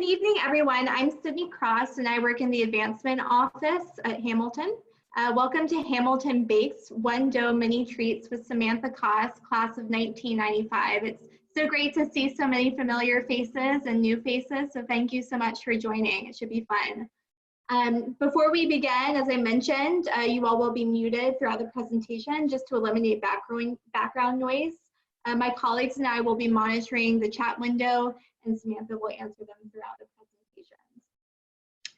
evening, everyone. I'm Sydney Cross, and I work in the advancement office at Hamilton. Welcome to Hamilton Bakes One Dough Mini Treats with Samantha Koss, class of 1995. It's so great to see so many familiar faces and new faces, so thank you so much for joining. It should be fun. Before we begin, as I mentioned, you all will be muted throughout the presentation just to eliminate background noise. My colleagues and I will be monitoring the chat window, and Samantha will answer them throughout the presentation.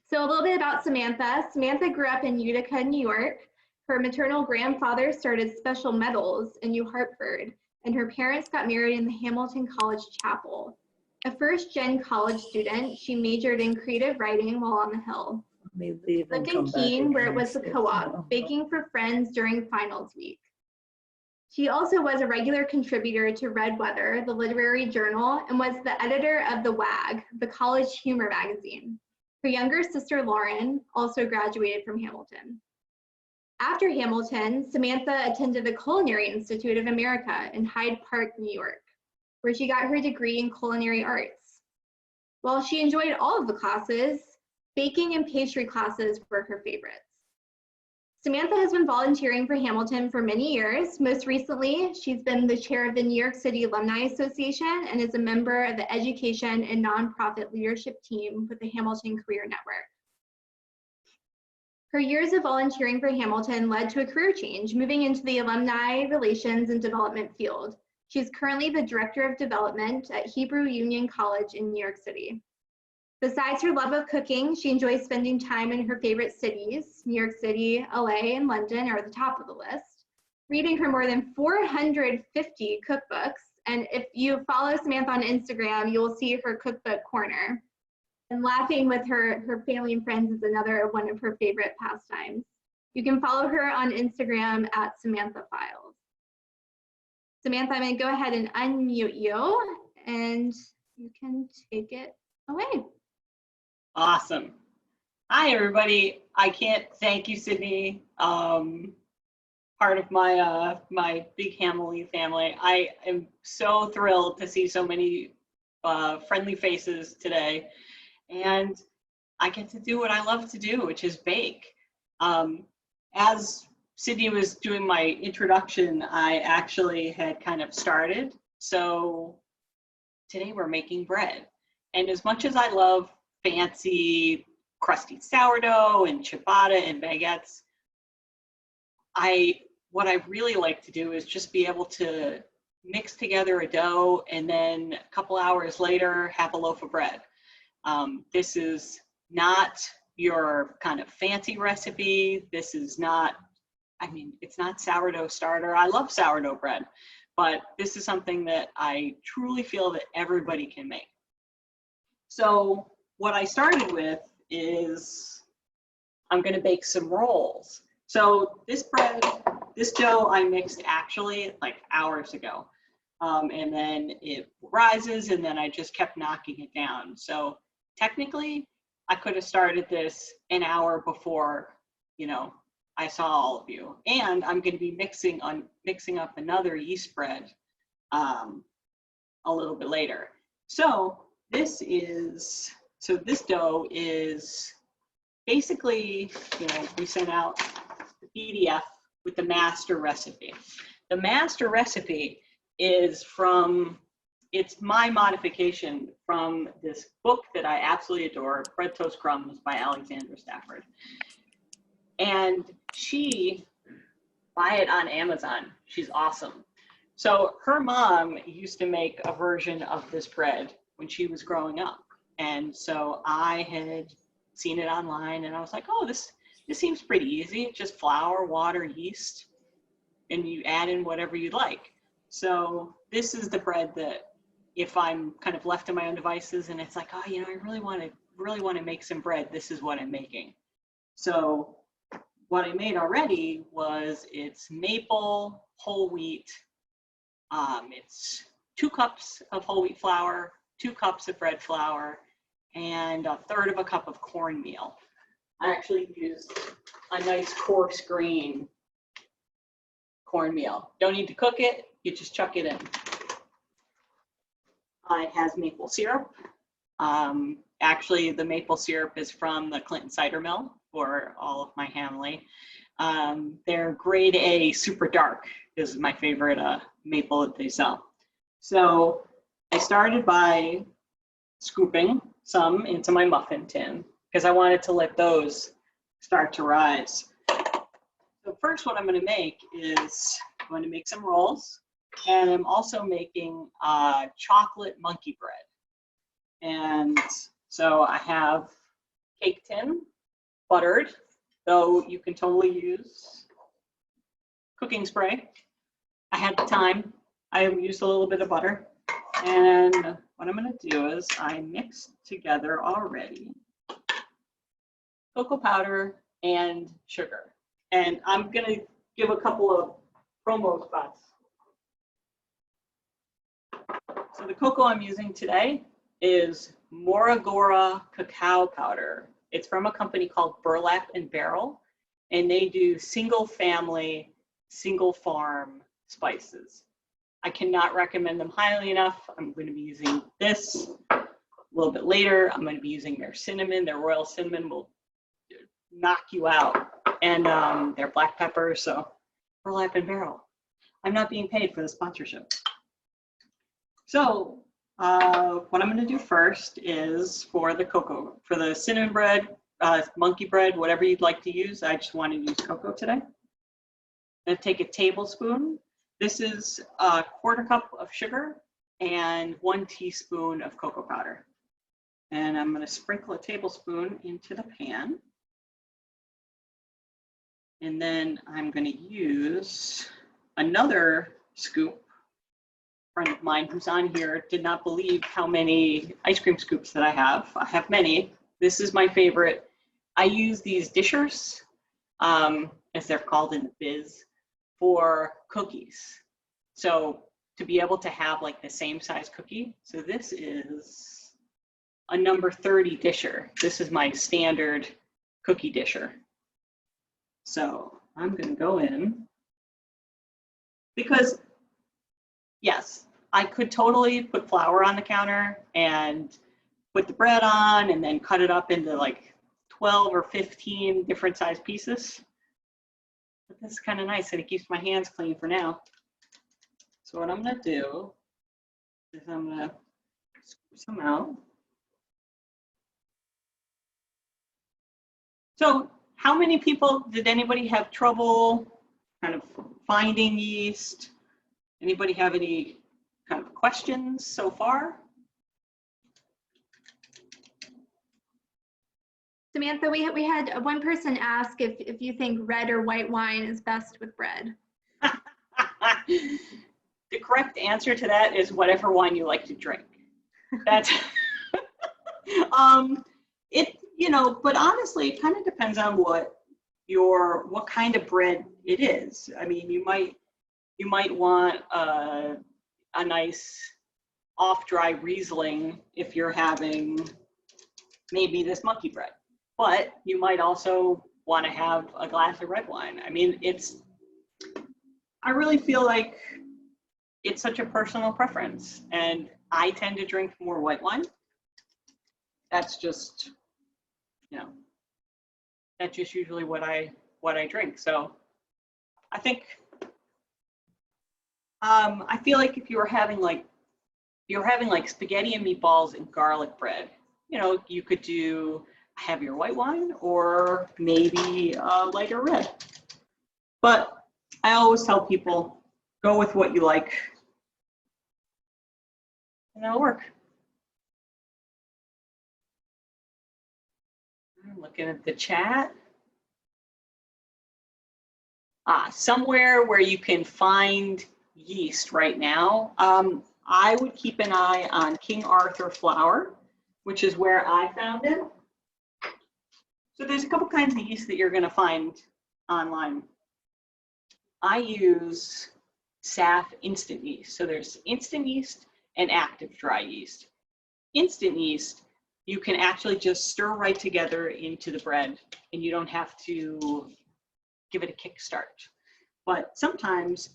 So a little bit about Samantha. Samantha grew up in Utica, New York. Her maternal grandfather started Special Metals in New Hartford, and her parents got married in the Hamilton College Chapel. A first-gen college student, she majored in creative writing while on the Hill. Lived in Keene, where it was the co-op, baking for friends during finals week. She also was a regular contributor to Red Weather, the literary journal, and was the editor of The Wag, the college humor magazine. Her younger sister, Lauren, also graduated from Hamilton. After Hamilton, Samantha attended the Culinary Institute of America in Hyde Park, New York, where she got her degree in culinary arts. While she enjoyed all of the classes, baking and pastry classes were her favorites. Samantha has been volunteering for Hamilton for many years. Most recently, she's been the chair of the New York City Alumni Association and is a member of the education and nonprofit leadership team with the Hamilton Career Network. Her years of volunteering for Hamilton led to a career change, moving into the alumni relations and development field. She's currently the director of development at Hebrew Union College in New York City. Besides her love of cooking, she enjoys spending time in her favorite cities. New York City, LA, and London are at the top of the list, reading her more than 450 cookbooks. And if you follow Samantha on Instagram, you will see her cookbook corner. And laughing with her family and friends is another one of her favorite pastimes. You can follow her on Instagram at Samantha Files. Samantha, I'm going to go ahead and unmute you, and you can take it away. Awesome. Hi, everybody. I can't thank you, Sydney. Part of my my big Hamilton family. I am so thrilled to see so many friendly faces today, and I get to do what I love to do, which is bake. As Sydney was doing my introduction, I actually had kind of started. So today we're making bread, and as much as I love fancy crusty sourdough and ciabatta and baguettes, what I really like to do is just be able to mix together a dough and then a couple hours later have a loaf of bread. This is not your kind of fancy recipe. This is not, I mean, it's not sourdough starter. I love sourdough bread, but this is something that I truly feel that everybody can make. So what I started with is I'm going to bake some rolls. So this dough I mixed actually like hours ago. And then it rises and then I just kept knocking it down. So technically I could have started this an hour before, you know, I saw all of you. And I'm going to be mixing up another yeast bread a little bit later. So this dough is basically, you know, we sent out the PDF with the master recipe. The master recipe is it's my modification from this book that I absolutely adore, Bread Toast Crumbs by Alexandra Stafford. And buy it on Amazon. She's awesome. So her mom used to make a version of this bread when she was growing up. And so I had seen it online and I was like, oh, this seems pretty easy. It's just flour, water, yeast, and you add in whatever you'd like. So this is the bread that if I'm kind of left to my own devices and it's like, oh, you know, I really want to make some bread, this is what I'm making. So what I made already was it's maple, whole wheat. It's 2 cups of whole wheat flour, 2 cups of bread flour, and 1/3 cup of cornmeal. I actually used a nice coarse grain cornmeal. Don't need to cook it, you just chuck it in. It has maple syrup, Actually, the maple syrup is from the Clinton Cider Mill for all of my family. They're grade A super dark is my favorite maple that they sell. So I started by scooping some into my muffin tin because I wanted to let those start to rise. So first what I'm going to make is I'm going to make some rolls, and I'm also making chocolate monkey bread. And so I have cake tin, buttered, though you can totally use cooking spray. I had the time. I used a little bit of butter. And what I'm going to do is I mixed together already cocoa powder and sugar. And I'm going to give a couple of promo spots. So the cocoa I'm using today is Moragora cacao powder. It's from a company called Burlap and Barrel, and they do single family, single farm spices. I cannot recommend them highly enough. I'm going to be using this a little bit later. I'm going to be using their cinnamon. Their royal cinnamon will knock you out. And their black pepper, so Burlap and Barrel. I'm not being paid for the sponsorship. So what I'm going to do first is for the cocoa, for the cinnamon bread, monkey bread, whatever you'd like to use. I just want to use cocoa today. I'm going to take a tablespoon. This is a 1/4 cup of sugar and 1 teaspoon of cocoa powder. And I'm going to sprinkle a tablespoon into the pan. And then I'm going to use another scoop. A friend of mine who's on here did not believe how many ice cream scoops that I have. I have many. This is my favorite. I use these dishers, as they're called in the biz, for cookies. So to be able to have like the same size cookie. So this is a number 30 disher. This is my standard cookie disher. So I'm going to go in because, yes, I could totally put flour on the counter and put the bread on and then cut it up into like 12 or 15 different size pieces. But this is kind of nice and it keeps my hands clean for now. So what I'm going to do is I'm going to scoop some out. So how many people, did anybody have trouble kind of finding yeast? Anybody have any kind of questions so far? Samantha, we had one person ask if you think red or white wine is best with bread. The correct answer to that is whatever wine you like to drink. That's but honestly, it kind of depends on what kind of bread it is. I mean, you might want a nice off-dry Riesling if you're having maybe this monkey bread, but you might also want to have a glass of red wine. I mean, I really feel like it's such a personal preference, and I tend to drink more white wine. That's just, that's just usually what I drink. So I think, I feel like if you're having like spaghetti and meatballs and garlic bread, you could do a heavier white wine or maybe a lighter red. But I always tell people, go with what you like, and that'll work. I'm looking at the chat. Somewhere where you can find yeast right now. I would keep an eye on King Arthur flour, which is where I found it. So there's a couple kinds of yeast that you're going to find online. I use SAF instant yeast. So there's instant yeast and active dry yeast. Instant yeast, you can actually just stir right together into the bread, and you don't have to give it a kickstart. But sometimes,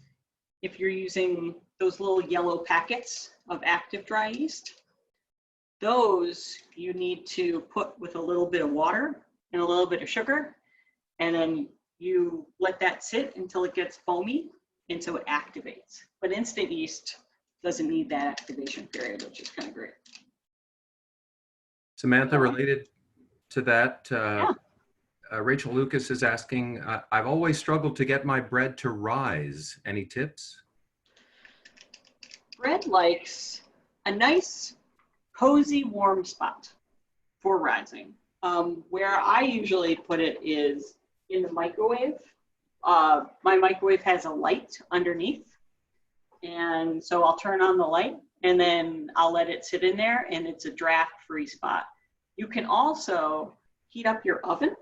if you're using those little yellow packets of active dry yeast, Those you need to put with a little bit of water and a little bit of sugar, and then you let that sit until it gets foamy and so it activates. But instant yeast doesn't need that activation period, which is kind of great. Samantha, related to that, Yeah. Rachel Lucas is asking, I've always struggled to get my bread to rise. Any tips? Bread likes a nice, cozy, warm spot for rising. Where I usually put it is in the microwave. My microwave has a light underneath, and so I'll turn on the light and then I'll let it sit in there, and it's a draft-free spot. You can also heat up your oven,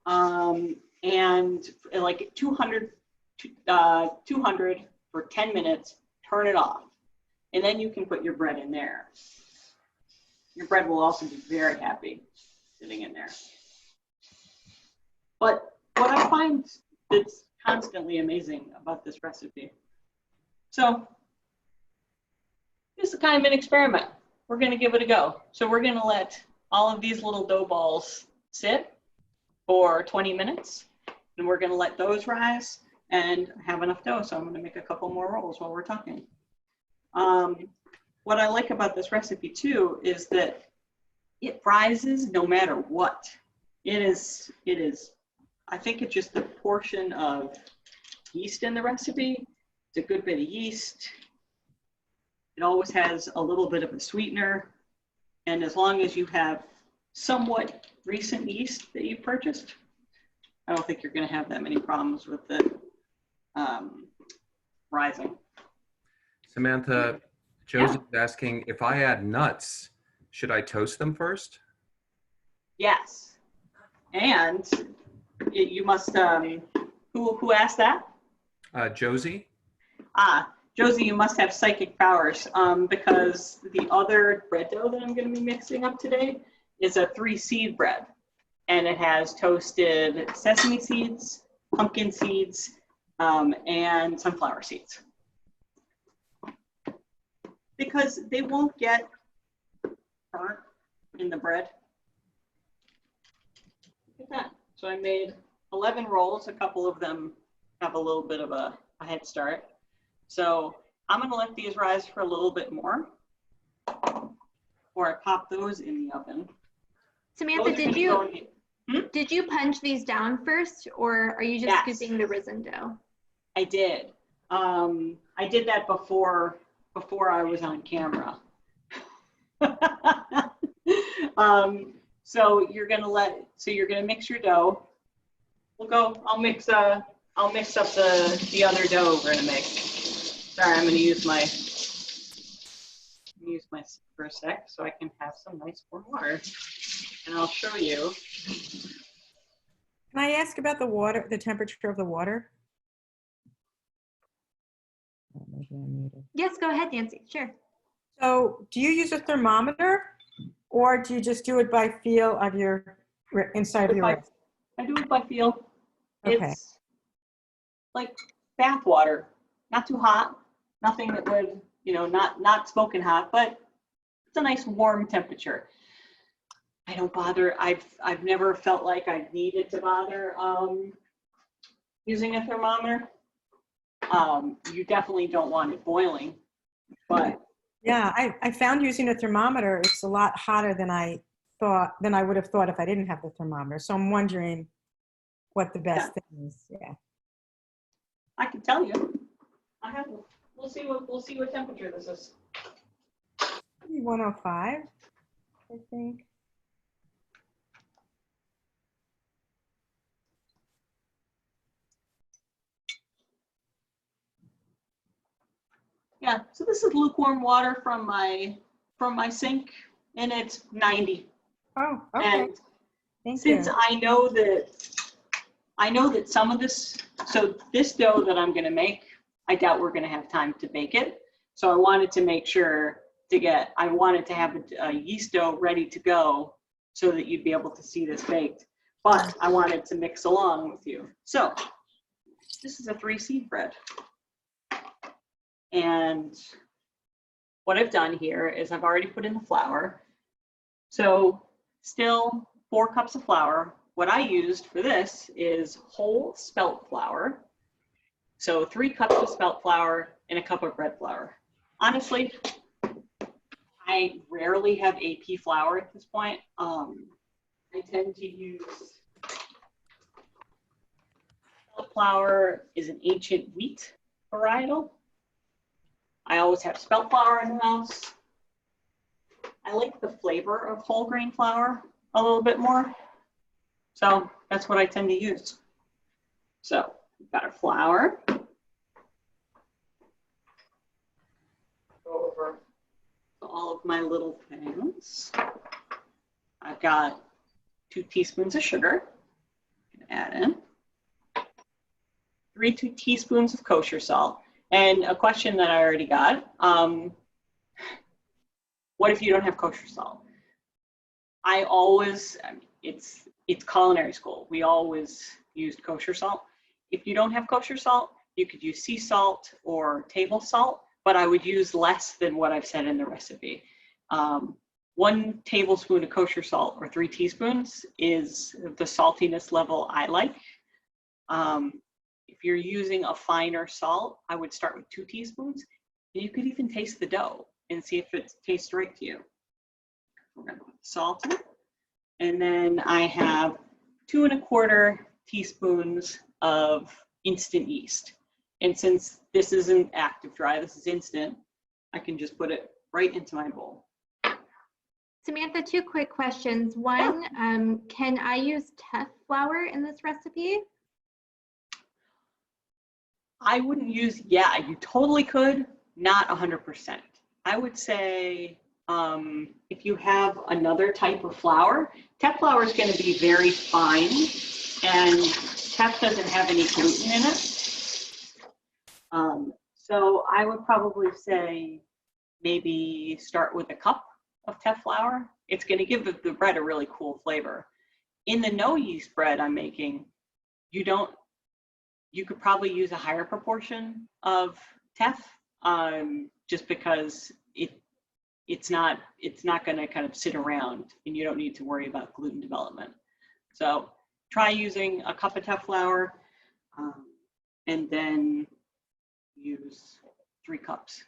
and like 200 for 10 minutes, turn it off, and then you can put your bread in there. Your bread will also be very happy sitting in there. But what I find that's constantly amazing about this recipe, so this is kind of an experiment. We're going to give it a go. So we're going to let all of these little dough balls sit for 20 minutes, and we're going to let those rise and have enough dough. So I'm going to make a couple more rolls while we're talking. What I like about this recipe too is that it rises no matter what. It is, I think it's just the portion of yeast in the recipe. It's a good bit of yeast. It always has a little bit of a sweetener. And as long as you have somewhat recent yeast that you purchased, I don't think you're going to have that many problems with it rising. Samantha, Joseph is asking, if I add nuts, should I toast them first? Yes. And you must, who asked that? Josie? Josie, you must have psychic powers, because the other bread dough that I'm going to be mixing up today is a 3-seed bread, and it has toasted sesame seeds, pumpkin seeds, and sunflower seeds. Because they won't get burnt in the bread. Look at that. So I made 11 rolls. A couple of them have a little bit of a head start. So I'm going to let these rise for a little bit more before I pop those in the oven. Samantha, did you punch these down first, or are you just scooping the risen dough? I did. I did that before I was on camera. So you're gonna mix your dough. I'll mix up the other dough we're gonna make. Sorry, I'm gonna use my for a sec so I can have some nice warm water, and I'll show you. Can I ask about the water, the temperature of the water? Yes, go ahead, Nancy. Sure. So do you use a thermometer, or do you just do it by feel of your inside of your wrist? I do it by feel. Okay. It's like bath water, not too hot, nothing that would, not smoking hot, but it's a nice warm temperature. I don't bother. I've never felt like I've needed to bother using a thermometer. You definitely don't want it boiling, but yeah, I found using a thermometer, it's a lot hotter than I would have thought if I didn't have the thermometer. So I'm wondering what the best thing is. Yeah. I can tell you. We'll see what temperature this is. Maybe 105, I think. Yeah, so this is lukewarm water from my sink, and it's 90. Oh, okay. And Thank since you. I know that some of this, so this dough that I'm gonna make, I doubt we're gonna have time to bake it. So I wanted to make sure I wanted to have a yeast dough ready to go so that you'd be able to see this baked. But I wanted to mix along with you. So this is a 3-seed bread. And what I've done here is I've already put in the flour. So still 4 cups of flour. What I used for this is whole spelt flour. So 3 cups of spelt flour and a cup of bread flour. Honestly, I rarely have AP flour at this point. I tend to use spelt flour is an ancient wheat varietal. I always have spelt flour in the house. I like the flavor of whole grain flour a little bit more. So that's what I tend to use. So we've got our flour. Go over all of my little things. I've got 2 teaspoons of sugar. Add in 3 teaspoons of kosher salt. And a question that I already got, what if you don't have kosher salt? I mean, it's culinary school. We always used kosher salt. If you don't have kosher salt, you could use sea salt or table salt, but I would use less than what I've said in the recipe. 1 tablespoon of kosher salt or 3 teaspoons is the saltiness level I like. If you're using a finer salt, I would start with 2 teaspoons. And you could even taste the dough and see if it tastes right to you. We're gonna put salt in. And then I have 2 1/4 teaspoons of instant yeast. And since this isn't active dry, this is instant, I can just put it right into my bowl. Samantha, 2 quick questions. One, can I use teff flour in this recipe? I wouldn't use, yeah, you totally could, not 100%. I would say if you have another type of flour, teff flour is going to be very fine, and teff doesn't have any gluten in it. So I would probably say maybe start with a cup of teff flour. It's going to give the bread a really cool flavor. In the no yeast bread I'm making, you could probably use a higher proportion of teff, just because it's not going to kind of sit around, and you don't need to worry about gluten development. So try using a cup of teff flour, and then use 3 cups.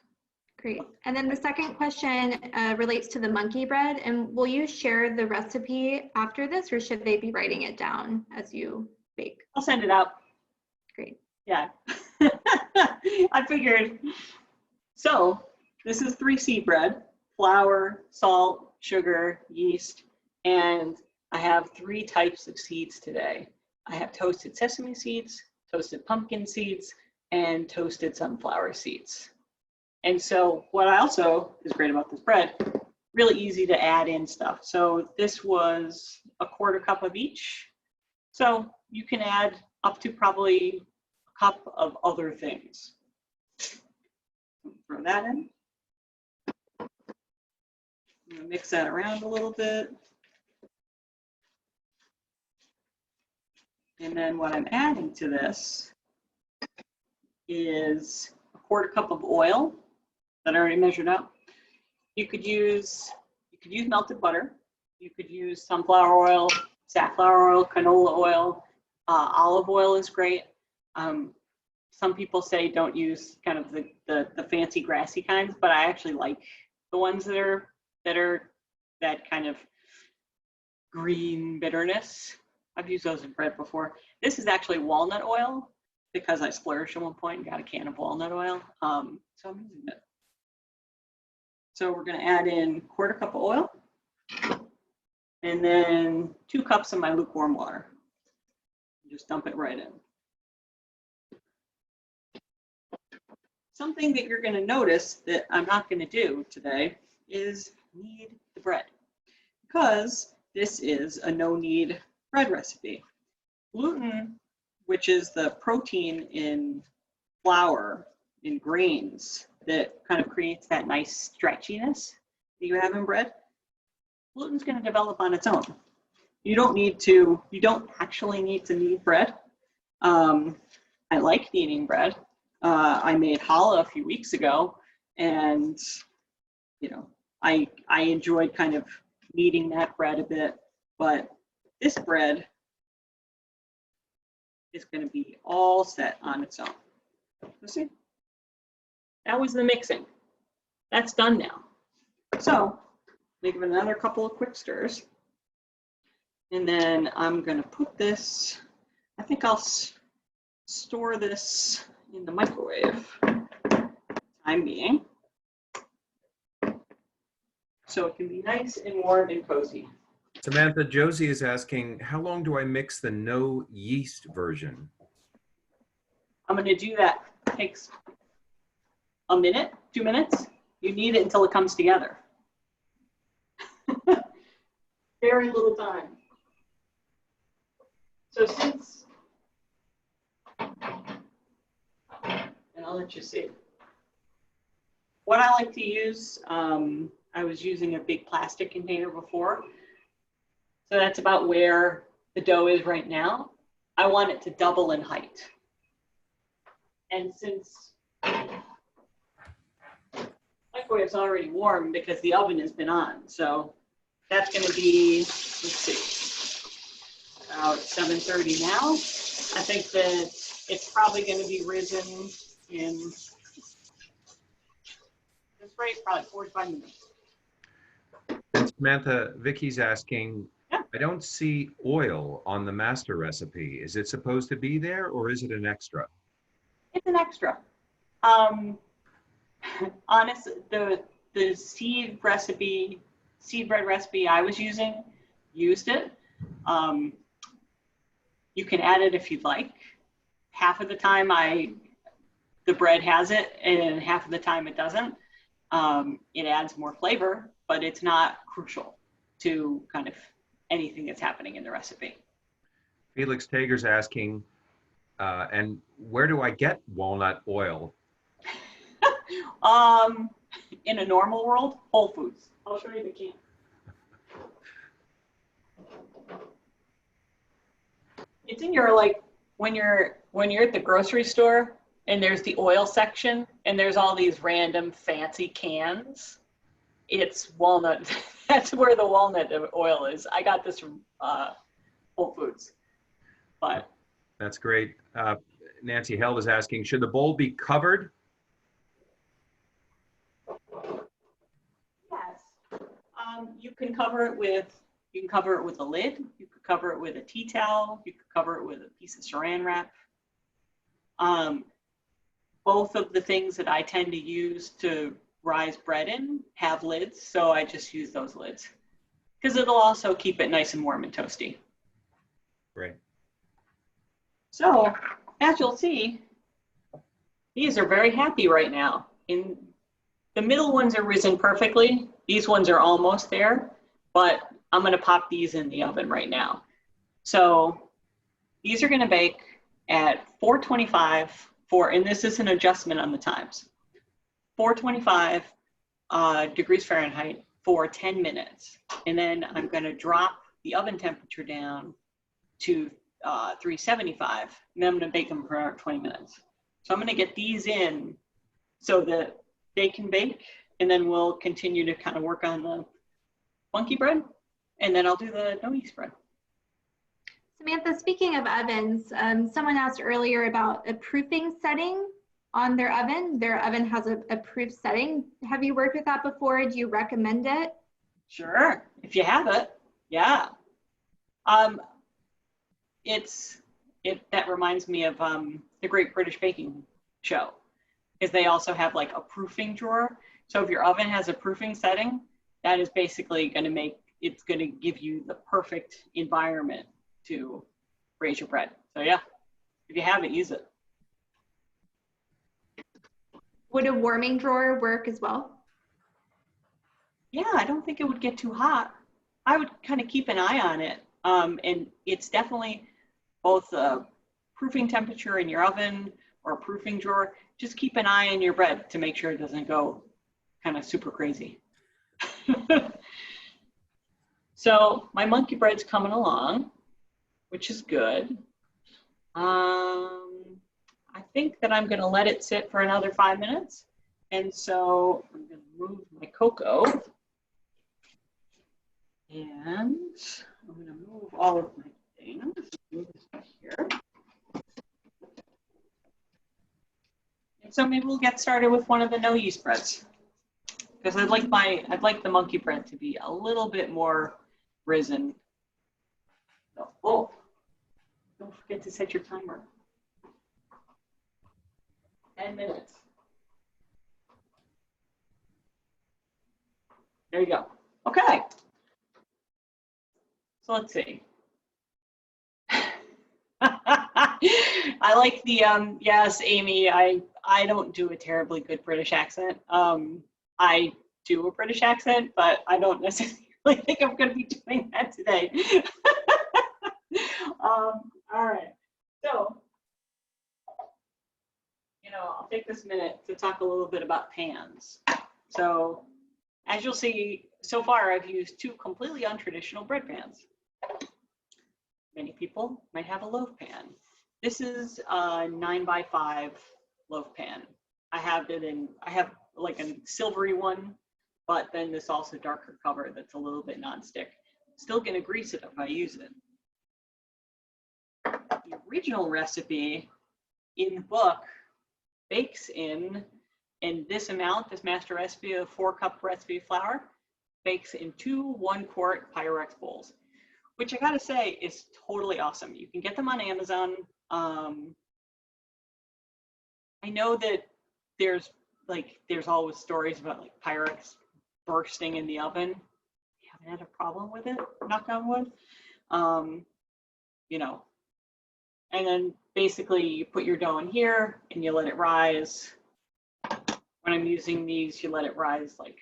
Great. And then the second question relates to the monkey bread. And will you share the recipe after this, or should they be writing it down as you bake? I'll send it out. Great. Yeah. I figured. So this is 3C bread: flour, salt, sugar, yeast, and I have 3 types of seeds today. I have toasted sesame seeds, toasted pumpkin seeds, and toasted sunflower seeds. And so what I also is great about this bread, really easy to add in stuff. So this was a 1/4 cup of each. So you can add up to probably a cup of other things. Throw that in. I'm gonna mix that around a little bit. And then what I'm adding to this is a 1/4 cup of oil that I already measured out. You could use melted butter. You could use sunflower oil, safflower oil, canola oil. Olive oil is great. Some people say don't use kind of the fancy grassy kinds, but I actually like the ones that are that kind of green bitterness. I've used those in bread before. This is actually walnut oil because I splurged at one point and got a can of walnut oil. So I'm using it. So we're going to add in 1/4 cup of oil, and then 2 cups of my lukewarm water. Just dump it right in. Something that you're going to notice that I'm not going to do today is knead the bread, because this is a no-knead bread recipe. Gluten, which is the protein in flour, in grains, that kind of creates that nice stretchiness that you have in bread, gluten's going to develop on its own. You don't actually need to knead bread. I like kneading bread. I made challah a few weeks ago, and you know, I enjoyed kind of kneading that bread a bit, but this bread is going to be all set on its own. You see? That was the mixing. That's done now. So, give it another couple of quick stirs. And then I'm going to put this, I think I'll store this in the microwave, time being, so it can be nice and warm and cozy. Samantha, Josie is asking, how long do I mix the no yeast version? I'm going to do that. It takes a minute, 2 minutes. You knead it until it comes together. Very little time. So since, and I'll let you see. What I like to use, I was using a big plastic container before. So that's about where the dough is right now. I want it to double in height. And since microwave's already warm because the oven has been on, so that's going to be, let's see, about 7:30 now. I think that it's probably going to be risen in this rate, probably 45 minutes. And Samantha, Vicky's asking, Yeah. I don't see oil on the master recipe. Is it supposed to be there or is it an extra? It's an extra. Honestly, the seed bread recipe I was using used it. You can add it if you'd like. Half of the time the bread has it, and half of the time it doesn't. It adds more flavor, but it's not crucial to kind of anything that's happening in the recipe. Felix Tager's asking, and where do I get walnut oil? In a normal world, Whole Foods. I'll show you the can. It's in your, like, when you're at the grocery store and there's the oil section and there's all these random fancy cans. It's walnut. That's where the walnut oil is. I got this from Whole Foods. But That's great. Nancy Held is asking, should the bowl be covered? yes, you can cover it with a lid. You could cover it with a tea towel. You could cover it with a piece of saran wrap. Both of the things that I tend to use to rise bread in have lids, so I just use those lids because it'll also keep it nice and warm and toasty. Great. So as you'll see, these are very happy right now. In the middle ones are risen perfectly. These ones are almost there, but I'm going to pop these in the oven right now. So these are going to bake at 425 and this is an adjustment on the times, 425 degrees Fahrenheit for 10 minutes. And then I'm going to drop the oven temperature down to 375, and then I'm going to bake them for around 20 minutes. So I'm going to get these in so that they can bake, and then we'll continue to kind of work on the funky bread, and then I'll do the no yeast bread. Samantha, speaking of ovens, someone asked earlier about a proofing setting on their oven. Their oven has a proof setting. Have you worked with that before? Do you recommend it? Sure, if you have it, yeah. That reminds me of the Great British Baking Show, because they also have like a proofing drawer. So if your oven has a proofing setting, that is basically going to give you the perfect environment to raise your bread. So yeah, if you have it, use it. Would a warming drawer work as well? Yeah, I don't think it would get too hot. I would kind of keep an eye on it. And it's definitely both a proofing temperature in your oven or a proofing drawer. Just keep an eye on your bread to make sure it doesn't go kind of super crazy. So my monkey bread's coming along, which is good. I think that I'm going to let it sit for another 5 minutes, And so I'm going to move my cocoa. And I'm going to move all of my things. Move this back here. And so maybe we'll get started with one of the no yeast breads. Because I'd like the monkey bread to be a little bit more risen. Oh, don't forget to set your timer. 10 minutes. There you go. Okay. So let's see. I like the yes, Amy, I don't do a terribly good British accent. I do a British accent, but I don't necessarily think I'm going to be doing that today. All right. So, I'll take this minute to talk a little bit about pans. So, as you'll see, so far I've used two completely untraditional bread pans. Many people might have a loaf pan. This is a 9x5 loaf pan. I have like a silvery one, but then this also darker cover that's a little bit nonstick. Still gonna grease it if I use it. The original recipe in the book bakes in this amount, this master recipe of 4-cup recipe of flour, bakes in 2 1-quart Pyrex bowls, which I gotta say is totally awesome. You can get them on Amazon. I know that there's always stories about like Pyrex bursting in the oven. I haven't had a problem with it, knock on wood. And then basically you put your dough in here and you let it rise. When I'm using these, you let it rise like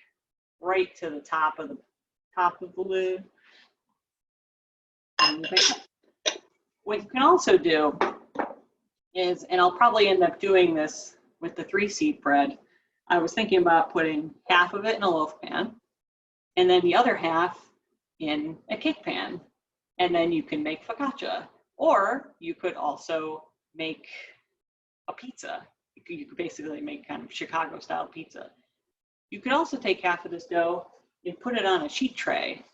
right to the top of the lid. And what you can also do is, and I'll probably end up doing this with the 3-seed bread, I was thinking about putting half of it in a loaf pan and then the other half in a cake pan. And then you can make focaccia, or you could also make a pizza. You could basically make kind of Chicago style pizza. You could also take half of this dough and put it on a sheet tray.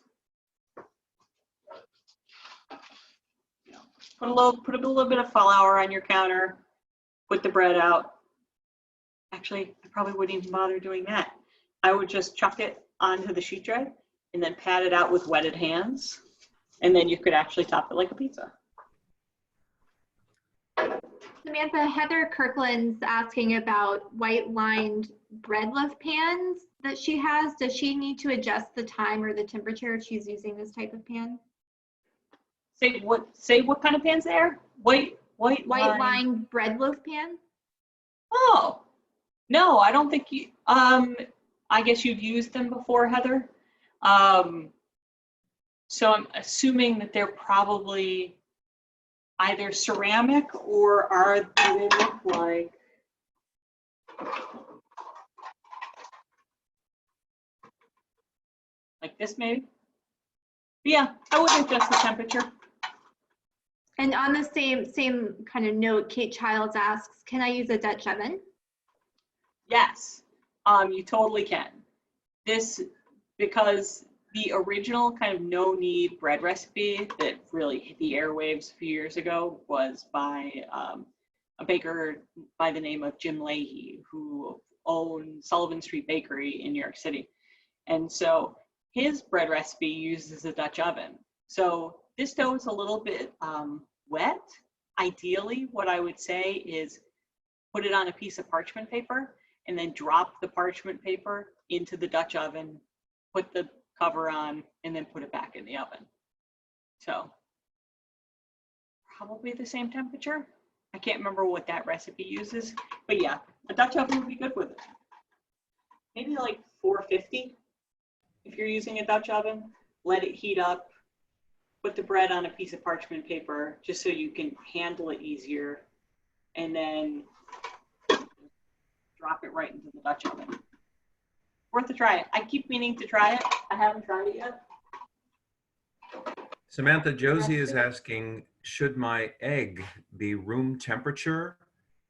Put a little bit of flour on your counter, put the bread out. Actually, I probably wouldn't even bother doing that. I would just chuck it onto the sheet tray and then pat it out with wetted hands. And then you could actually top it like a pizza. Samantha, Heather Kirkland's asking about white-lined bread loaf pans that she has. Does she need to adjust the time or the temperature if she's using this type of pan? Say what kind of pans they are? White-lined bread loaf pan? Oh, no, I don't think you, I guess you've used them before, Heather. So I'm assuming that they're probably either ceramic or do they look like this maybe? But yeah, I would adjust the temperature. And on the same kind of note, Kate Childs asks, can I use a Dutch oven? Yes, you totally can. Because the original kind of no-knead bread recipe that really hit the airwaves a few years ago was by a baker by the name of Jim Leahy, who owned Sullivan Street Bakery in New York City. And so his bread recipe uses a Dutch oven. So this dough is a little bit wet. Ideally, what I would say is put it on a piece of parchment paper and then drop the parchment paper into the Dutch oven, put the cover on, and then put it back in the oven. So probably the same temperature. I can't remember what that recipe uses, but yeah, a Dutch oven would be good with it. Maybe like 450 if you're using a Dutch oven. Let it heat up, put the bread on a piece of parchment paper just so you can handle it easier, and then drop it right into the Dutch oven. Worth a try. I keep meaning to try it. I haven't tried it yet. Samantha, Josie is asking, should my egg be room temperature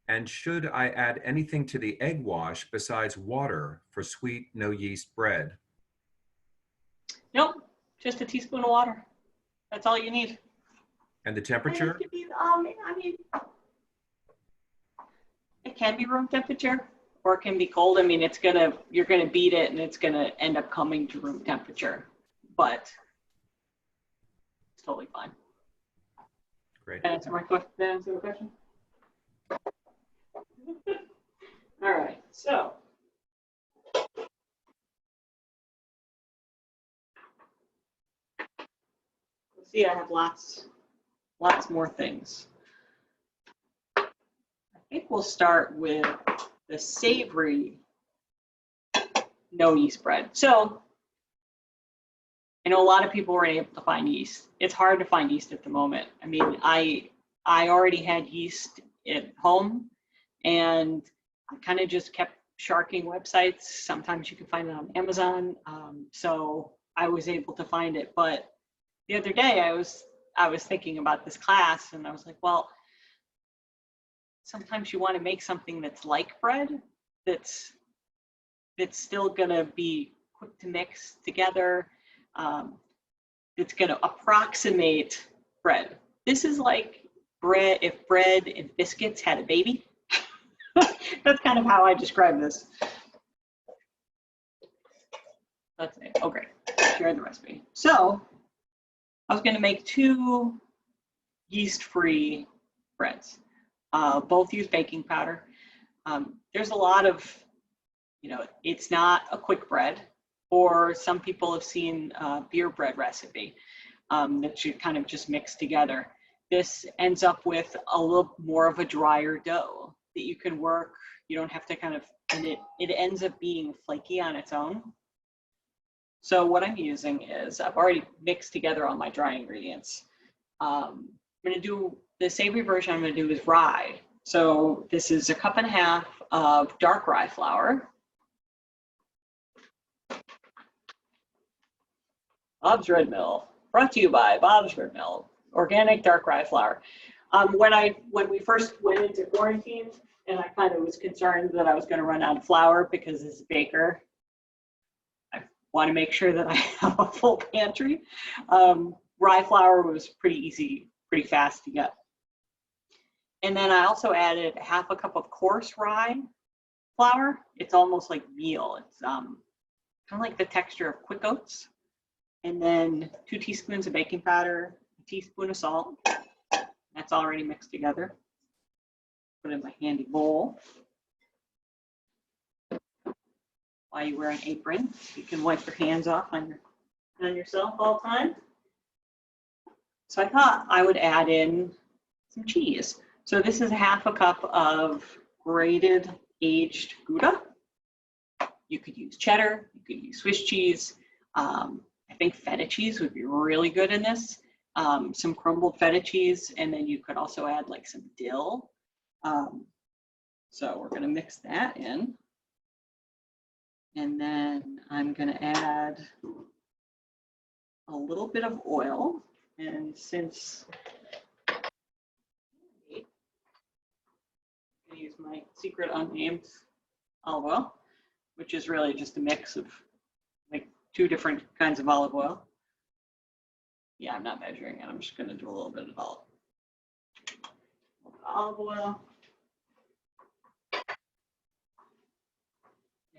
And should I add anything to the egg wash besides water for sweet, no yeast bread? Nope, just a teaspoon of water. That's all you need. And the And temperature? it can be, I mean, it can be room temperature or it can be cold. I mean, you're gonna beat it and it's gonna end up coming to room temperature, but it's totally fine. Great. Can I answer my question? Did I answer the question? All right, so. See, I have lots more things. I think we'll start with the savory no yeast bread. So I know a lot of people weren't able to find yeast. It's hard to find yeast at the moment. I mean, I already had yeast at home and I kind of just kept sharking websites. Sometimes you can find it on Amazon. So I was able to find it. But the other day I was thinking about this class and I was like, well, sometimes you want to make something that's like bread, that's still gonna be quick to mix together. It's gonna approximate bread. This is like bread, if bread and biscuits had a baby. That's kind of how I describe this. Let's say, oh great, share the recipe. So I was gonna make 2 yeast-free breads. Both use baking powder. There's a lot of, it's not a quick bread, or some people have seen a beer bread recipe that you kind of just mix together. This ends up with a little more of a drier dough that you can work. You don't have to and it ends up being flaky on its own. So what I'm using is, I've already mixed together all my dry ingredients. I'm gonna do, the savory version I'm gonna do is rye. So this is 1.5 cups of dark rye flour. Bob's Red Mill, brought to you by Bob's Red Mill, organic dark rye flour. When we first went into quarantine, and I kind of was concerned that I was gonna run out of flour because as a baker, I want to make sure that I have a full pantry. Rye flour was pretty easy, pretty fast to get. And then I also added 1/2 cup of coarse rye flour. It's almost like meal. It's kind of like the texture of quick oats. And then 2 teaspoons of baking powder, a teaspoon of salt. That's already mixed together. Put it in my handy bowl. While you wear an apron, you can wipe your hands off on yourself all the time. So I thought I would add in some cheese. So this is 1/2 cup of grated aged Gouda. You could use cheddar, you could use Swiss cheese. I think feta cheese would be really good in this. Some crumbled feta cheese, and then you could also add like some dill. So we're gonna mix that in. And then I'm gonna add a little bit of oil. And since I'm gonna use my secret unnamed olive oil, which is really just a mix of like 2 different kinds of olive oil. Yeah, I'm not measuring it. I'm just gonna do a little bit of olive oil.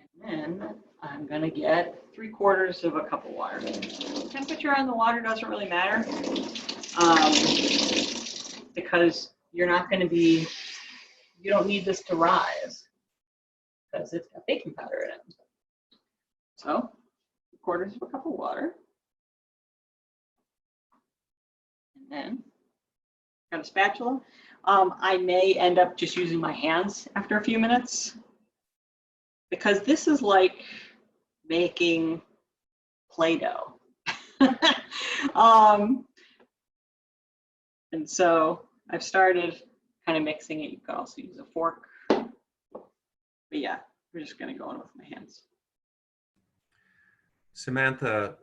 And then I'm gonna get 3/4 cup of water. Temperature on the water doesn't really matter because you're not gonna be, you don't need this to rise because it's got baking powder in it. So 3/4 cup of water. And then got a spatula. I may end up just using my hands after a few minutes, because this is like making Play-Doh. And so I've started kind of mixing it. You could also use a fork. But yeah, we're just gonna go in with my hands. Samantha,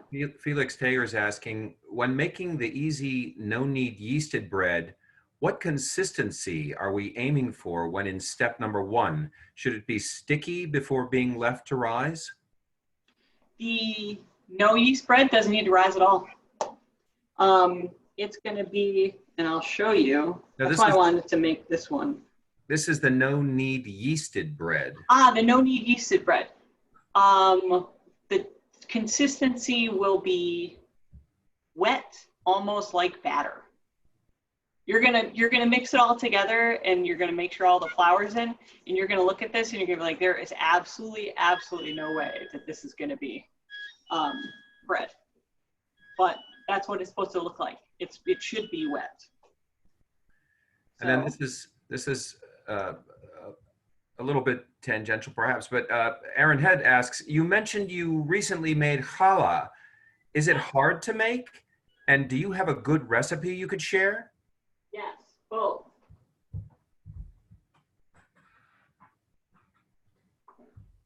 Yeah. Felix Taylor is asking, when making the easy no-knead yeasted bread, What consistency are we aiming for when in step number 1? Should it be sticky before being left to rise? The no yeast bread doesn't need to rise at all. It's going to be, and I'll show you. Now, That's why I wanted to make this one. This is the no knead yeasted bread. The no knead yeasted bread. The consistency will be wet, almost like batter. You're gonna mix it all together, and you're gonna make sure all the flour's in, and you're gonna look at this, and you're gonna be like, there is absolutely no way that this is gonna be bread. But that's what it's supposed to look like. It should be wet. And then this is a little bit tangential perhaps, but Aaron Head asks, you mentioned you recently made challah. Is it hard to make? And do you have a good recipe you could share? Yes, both.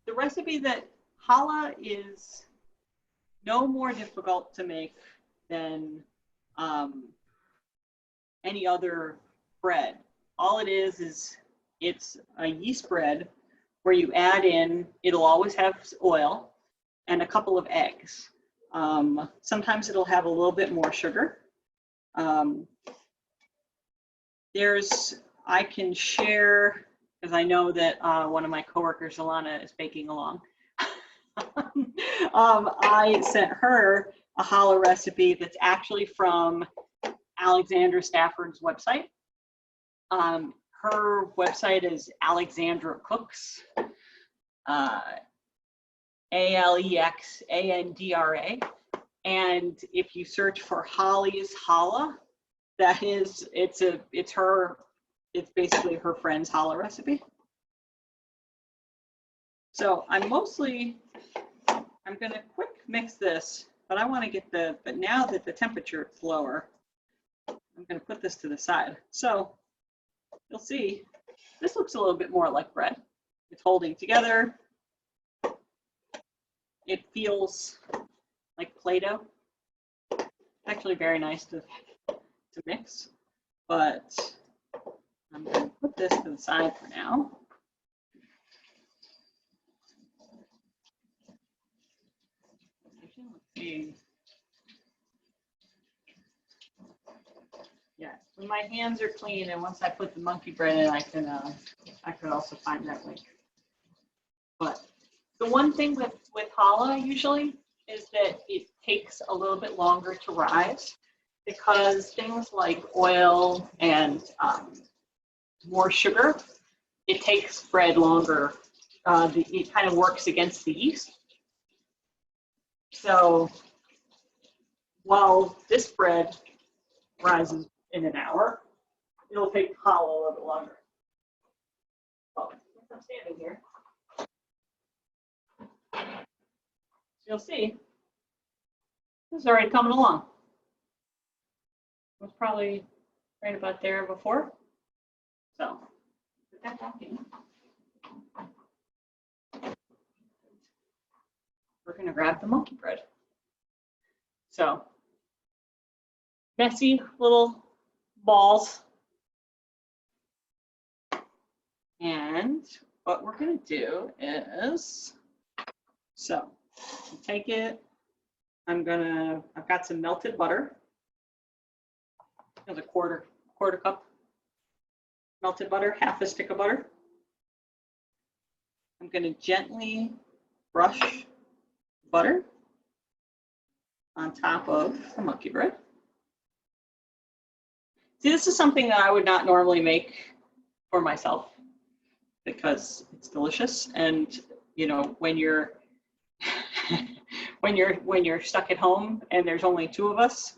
The recipe that challah is no more difficult to make than any other bread. All it is it's a yeast bread where you add in, it'll always have oil and a couple of eggs. Sometimes it'll have a little bit more sugar. I can share, because I know that one of my coworkers, Alana, is baking along. I sent her a challah recipe that's actually from Alexandra Stafford's website. Her website is Alexandra Cooks, Alexandra. And if you search for Holly's challah, it's basically her friend's challah recipe. So I'm gonna quick mix this, but I want to get but now that the temperature is lower, I'm gonna put this to the side. So you'll see, this looks a little bit more like bread. It's holding together. It feels like Play-Doh. Actually very nice to mix, but I'm going to put this to the side for now. Let's see. Yeah, when my hands are clean, and once I put the monkey bread in, I could also find that link. But the one thing with challah usually is that it takes a little bit longer to rise, because things like oil and more sugar, it takes bread longer. It kind of works against the yeast. So while this bread rises in an hour, it'll take challah a little bit longer. Well, since I'm standing here, you'll see this is already coming along. It was probably right about there before. So put that back in. We're gonna grab the monkey bread. So messy little balls. And what we're gonna do is, so take it, I've got some melted butter. There's a quarter cup melted butter, half a stick of butter. I'm gonna gently brush butter on top of the monkey bread. See, this is something that I would not normally make for myself because it's delicious. And you know, when you're when you're stuck at home and there's only two of us,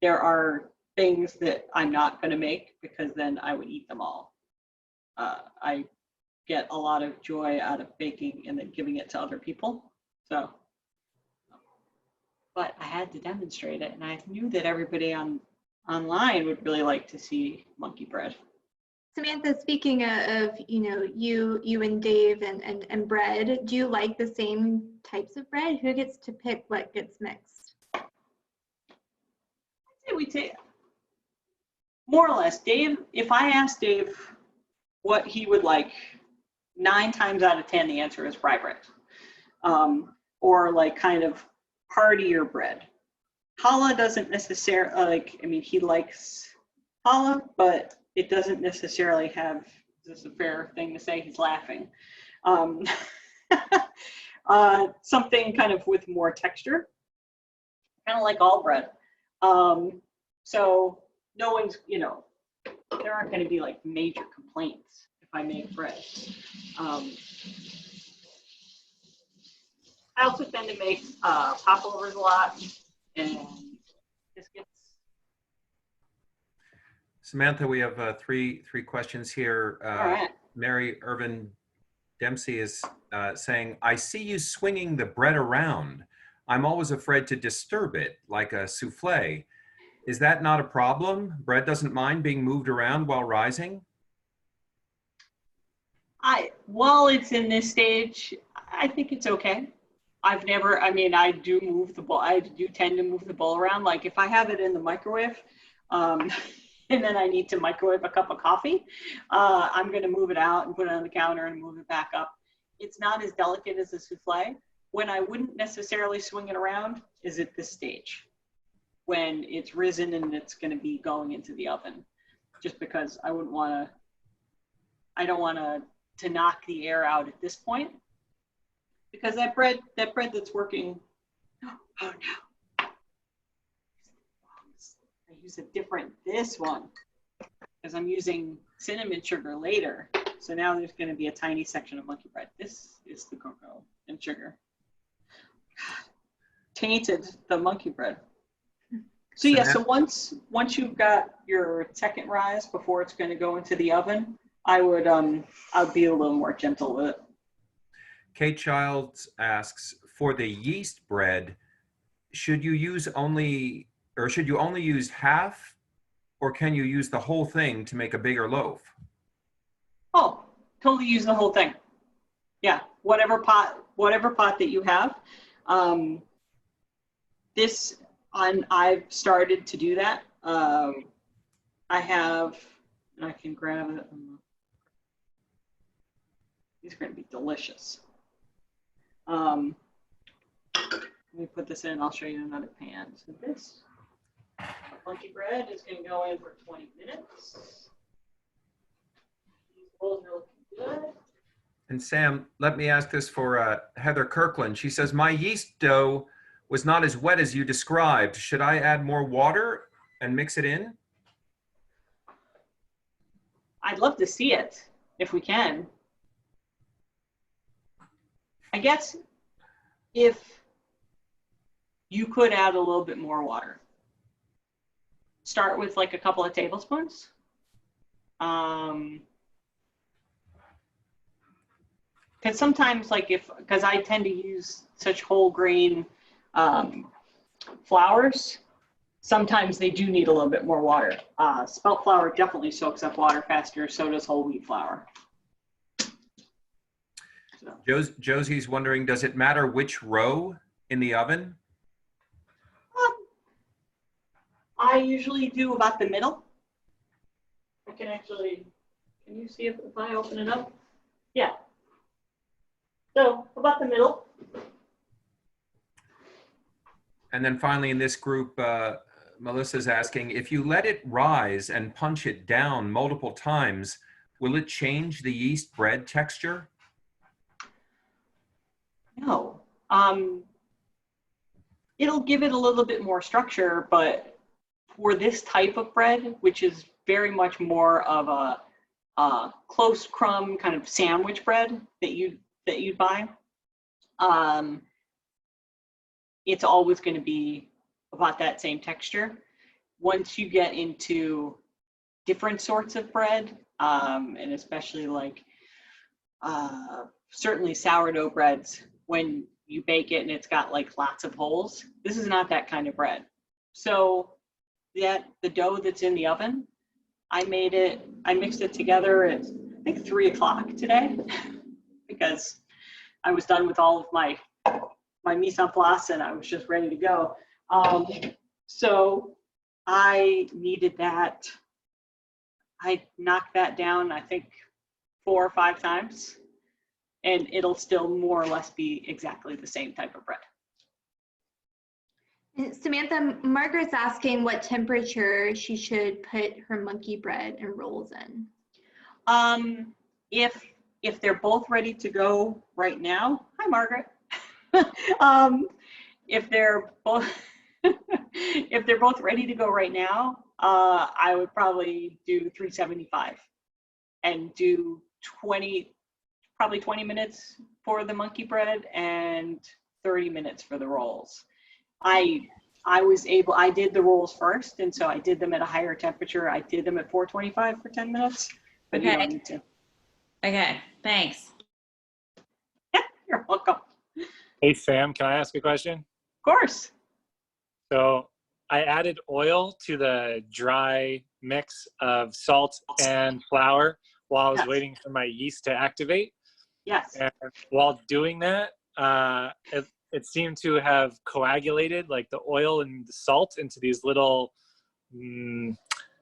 there are things that I'm not going to make because then I would eat them all. I get a lot of joy out of baking and then giving it to other people. So, but I had to demonstrate it, and I knew that everybody online would really like to see monkey bread. Samantha, speaking of, you know, you and Dave and bread, do you like the same types of bread? Who gets to pick what gets mixed? I'd say More or less, Dave, if I asked Dave what he would like, 9 times out of 10, the answer is rye bread. Or like kind of heartier bread. Challah doesn't necessarily, like, I mean, he likes challah, but it doesn't necessarily have, is this a fair thing to say? He's laughing. Something kind of with more texture, kind of like all bread. So no one's, you know, there aren't going to be like major complaints if I make bread. I also tend to make popovers a lot and biscuits. Samantha, we have three questions here. All right. Mary Irvin Dempsey is saying, I see you swinging the bread around. I'm always afraid to disturb it, like a souffle. Is that not a problem? Bread doesn't mind being moved around while rising? While it's in this stage, I think it's okay. I've never, I mean, I do move the bowl. I do tend to move the bowl around. Like if I have it in the microwave, and then I need to microwave a cup of coffee, I'm going to move it out and put it on the counter and move it back up. It's not as delicate as a souffle. When I wouldn't necessarily swing it around is at this stage, when it's risen and it's going to be going into the oven, just because I wouldn't want to, I don't want to knock the air out at this point, because that bread that's working, oh no, I use a different, this one, because I'm using cinnamon sugar later. So now there's going to be a tiny section of monkey bread. This is the cocoa and sugar. Tainted the monkey bread. So yeah, so once you've got your second rise before it's going to go into the oven, I would I'd be a little more gentle with it. Kate Childs asks, for the yeast bread, should you only use half, or can you use the whole thing to make a bigger loaf? Oh, totally use the whole thing. Yeah, whatever pot that you have. I've started to do that. I have, and I can grab it. These are going to be delicious. Let me put this in. I'll show you another pan. So this monkey bread is going to go in for 20 minutes. These bowls are looking good. And Sam, let me ask this for Heather Kirkland. She says, my yeast dough was not as wet as you described. Should I add more water and mix it in? I'd love to see it if we can. I guess if you could add a little bit more water. Start with like a couple of tablespoons. Because sometimes, like because I tend to use such whole grain flours, sometimes they do need a little bit more water. Spelt flour definitely soaks up water faster, so does whole wheat flour. So. Josie's wondering, does it matter which row in the oven? I usually do about the middle. I can actually, can you see if I open it up? Yeah. So about the middle. And then finally in this group, Melissa's asking, if you let it rise and punch it down multiple times, will it change the yeast bread texture? No. It'll give it a little bit more structure, but for this type of bread, which is very much more of a close crumb kind of sandwich bread that you'd buy, it's always going to be about that same texture. Once you get into different sorts of bread, and especially like certainly sourdough breads, when you bake it and it's got like lots of holes, this is not that kind of bread. So the dough that's in the oven, I mixed it together at I think 3 o'clock today because I was done with all of my mise en place and I was just ready to go. So I needed that I knock that down, I think 4 or 5 times, and it'll still more or less be exactly the same type of bread. And Samantha, Margaret's asking what temperature she should put her monkey bread and rolls in. If they're both ready to go right now, hi Margaret. If they're both ready to go right now, I would probably do 375 and do probably 20 minutes for the monkey bread and 30 minutes for the rolls. I did the rolls first, and so I did them at a higher temperature. I did them at 425 for 10 minutes, but you don't need to. Okay, thanks. You're welcome. Hey, Sam, can I ask a question? Of course. So I added oil to the dry mix of salt and flour while I was waiting for my yeast to activate. Yes. And while doing that, it seemed to have coagulated, like the oil and the salt, into these little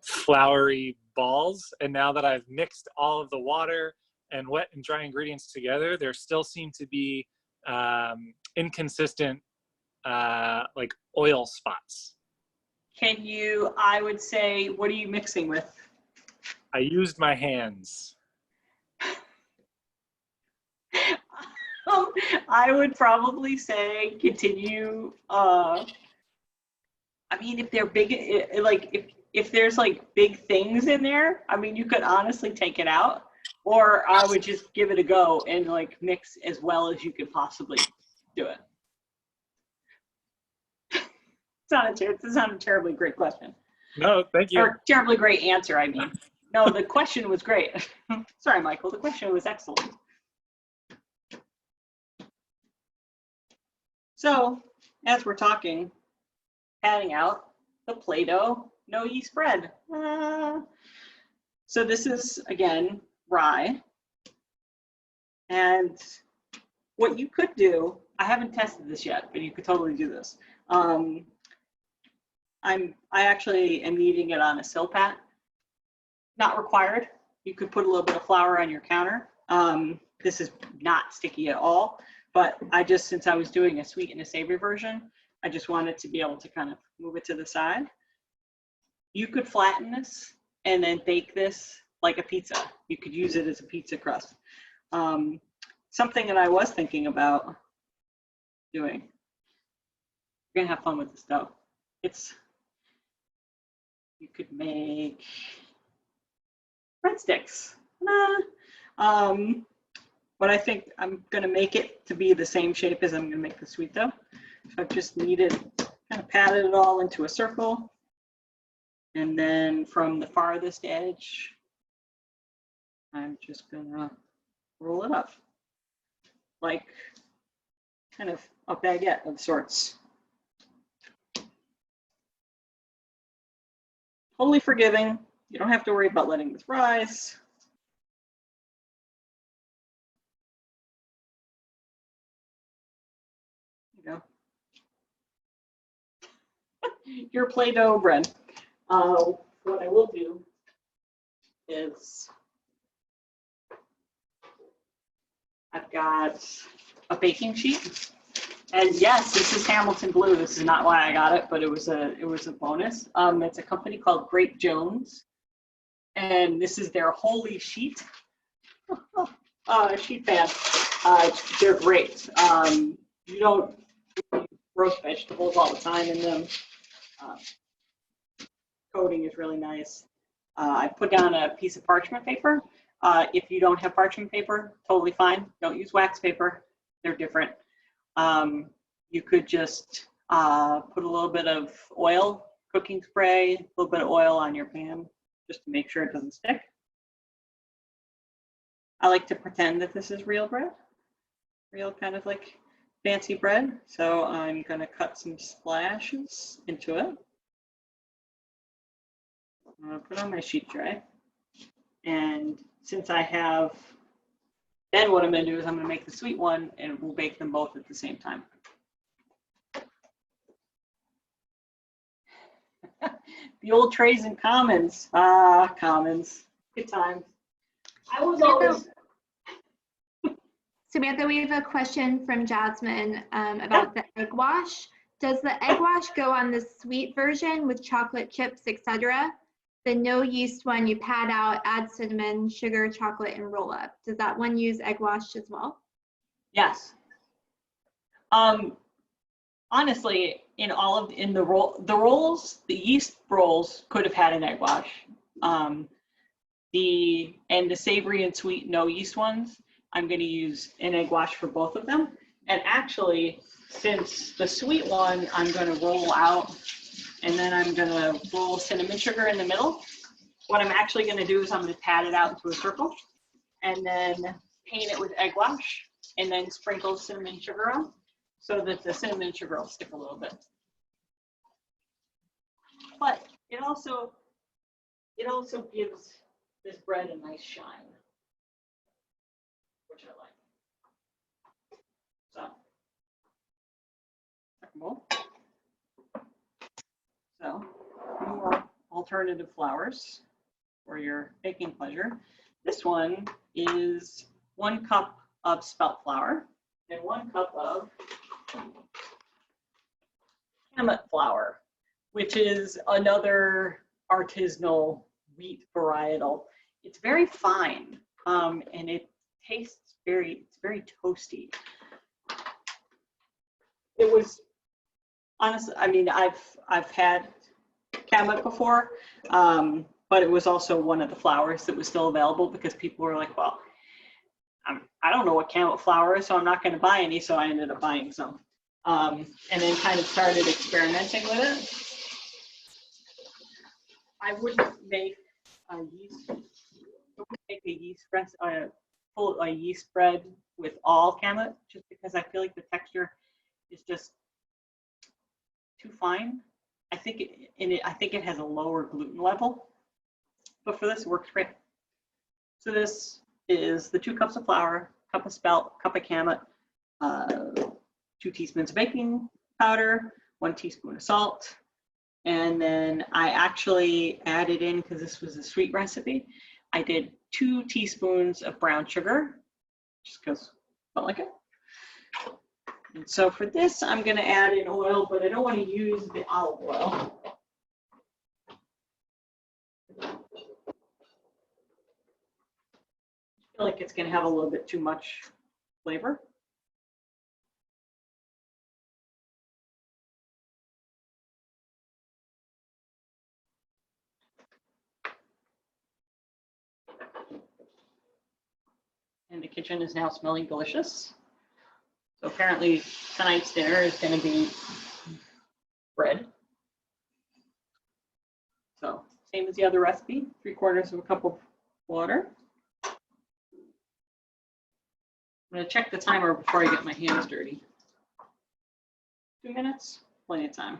floury balls. And now that I've mixed all of the water and wet and dry ingredients together, there still seem to be inconsistent like oil spots. I would say, what are you mixing with? I used my hands. I would probably say continue. I mean, if they're big, if there's like big things in there, I mean, you could honestly take it out, or I would just give it a go and like mix as well as you could possibly do it. It's not a terribly great question. No, thank you. Or terribly great answer, I mean. No, the question was great. Sorry, Michael, the question was excellent. So, as we're talking, patting out the Play-Doh no yeast bread. So this is, again, rye. And what you could do, I haven't tested this yet, but you could totally do this. I actually am eating it on a silpat. Not required. You could put a little bit of flour on your counter. This is not sticky at all, but since I was doing a sweet and a savory version, I just wanted to be able to kind of move it to the side. You could flatten this and then bake this like a pizza. You could use it as a pizza crust. Something that I was thinking about doing. You're gonna have fun with this dough. You could make breadsticks. But I think I'm gonna make it to be the same shape as I'm gonna make the sweet dough. So I've just kind of patted it all into a circle. And then from the farthest edge, I'm just gonna roll it up like kind of a baguette of sorts. Totally forgiving. You don't have to worry about letting this rise. There you go. Your Play-Doh bread. What I will do is I've got a baking sheet, and yes, this is Hamilton Blue. This is not why I got it, but it was a bonus. It's a company called Grape Jones, and this is their holy sheet. Sheet pan. They're great. You don't roast vegetables all the time in them. Coating is really nice. I put down a piece of parchment paper. If you don't have parchment paper, totally fine. Don't use wax paper. They're different. You could just put a little bit of oil, cooking spray, a little bit of oil on your pan just to make sure it doesn't stick. I like to pretend that this is real bread, real kind of like fancy bread. So I'm going to cut some splashes into it. I'm going to put on my sheet tray. And since I have, then what I'm going to do is I'm going to make the sweet one and we'll bake them both at the same time. the old trays and commons. Ah, commons. Good times. I was always. Samantha, we have a question from Jasmine about the egg wash. Does the egg wash go on the sweet version with chocolate chips, etc.? The no yeast one, you pad out, add cinnamon, sugar, chocolate, and roll up. Does that one use egg wash as well? Yes. Honestly, in the rolls, the yeast rolls could have had an egg wash. The savory and sweet no yeast ones, I'm going to use an egg wash for both of them. And actually, since the sweet one, I'm going to roll out, and then I'm going to roll cinnamon sugar in the middle. What I'm actually going to do is I'm going to pat it out into a circle, and then paint it with egg wash, and then sprinkle cinnamon sugar on, so that the cinnamon sugar will stick a little bit. But it also gives this bread a nice shine, which I like. So, second bowl. So, more alternative flours for your baking pleasure. This one is 1 cup of spelt flour and 1 cup of kamut flour, which is another artisanal wheat varietal. It's very fine, and it tastes it's very toasty. It was, honestly, I mean, I've had kamut before, but it was also one of the flours that was still available because people were like, well, I don't know what kamut flour is, so I'm not going to buy any, so I ended up buying some. And then kind of started experimenting with it. I wouldn't make a yeast bread with all kamut, just because I feel like the texture is just too fine. I think it has a lower gluten level, but for this it works great. So this is the 2 cups of flour, cup of spelt, cup of kamut, 2 teaspoons of baking powder, 1 teaspoon of salt, and then I actually added in, because this was a sweet recipe, I did 2 teaspoons of brown sugar, just because I felt like it. And so for this, I'm going to add in oil, but I don't want to use the olive oil. I feel like it's going to have a little bit too much flavor. And the kitchen is now smelling delicious. So apparently tonight's dinner is going to be bread. So same as the other recipe, 3/4 of a cup of water. I'm going to check the timer before I get my hands dirty. 2 minutes, plenty of time.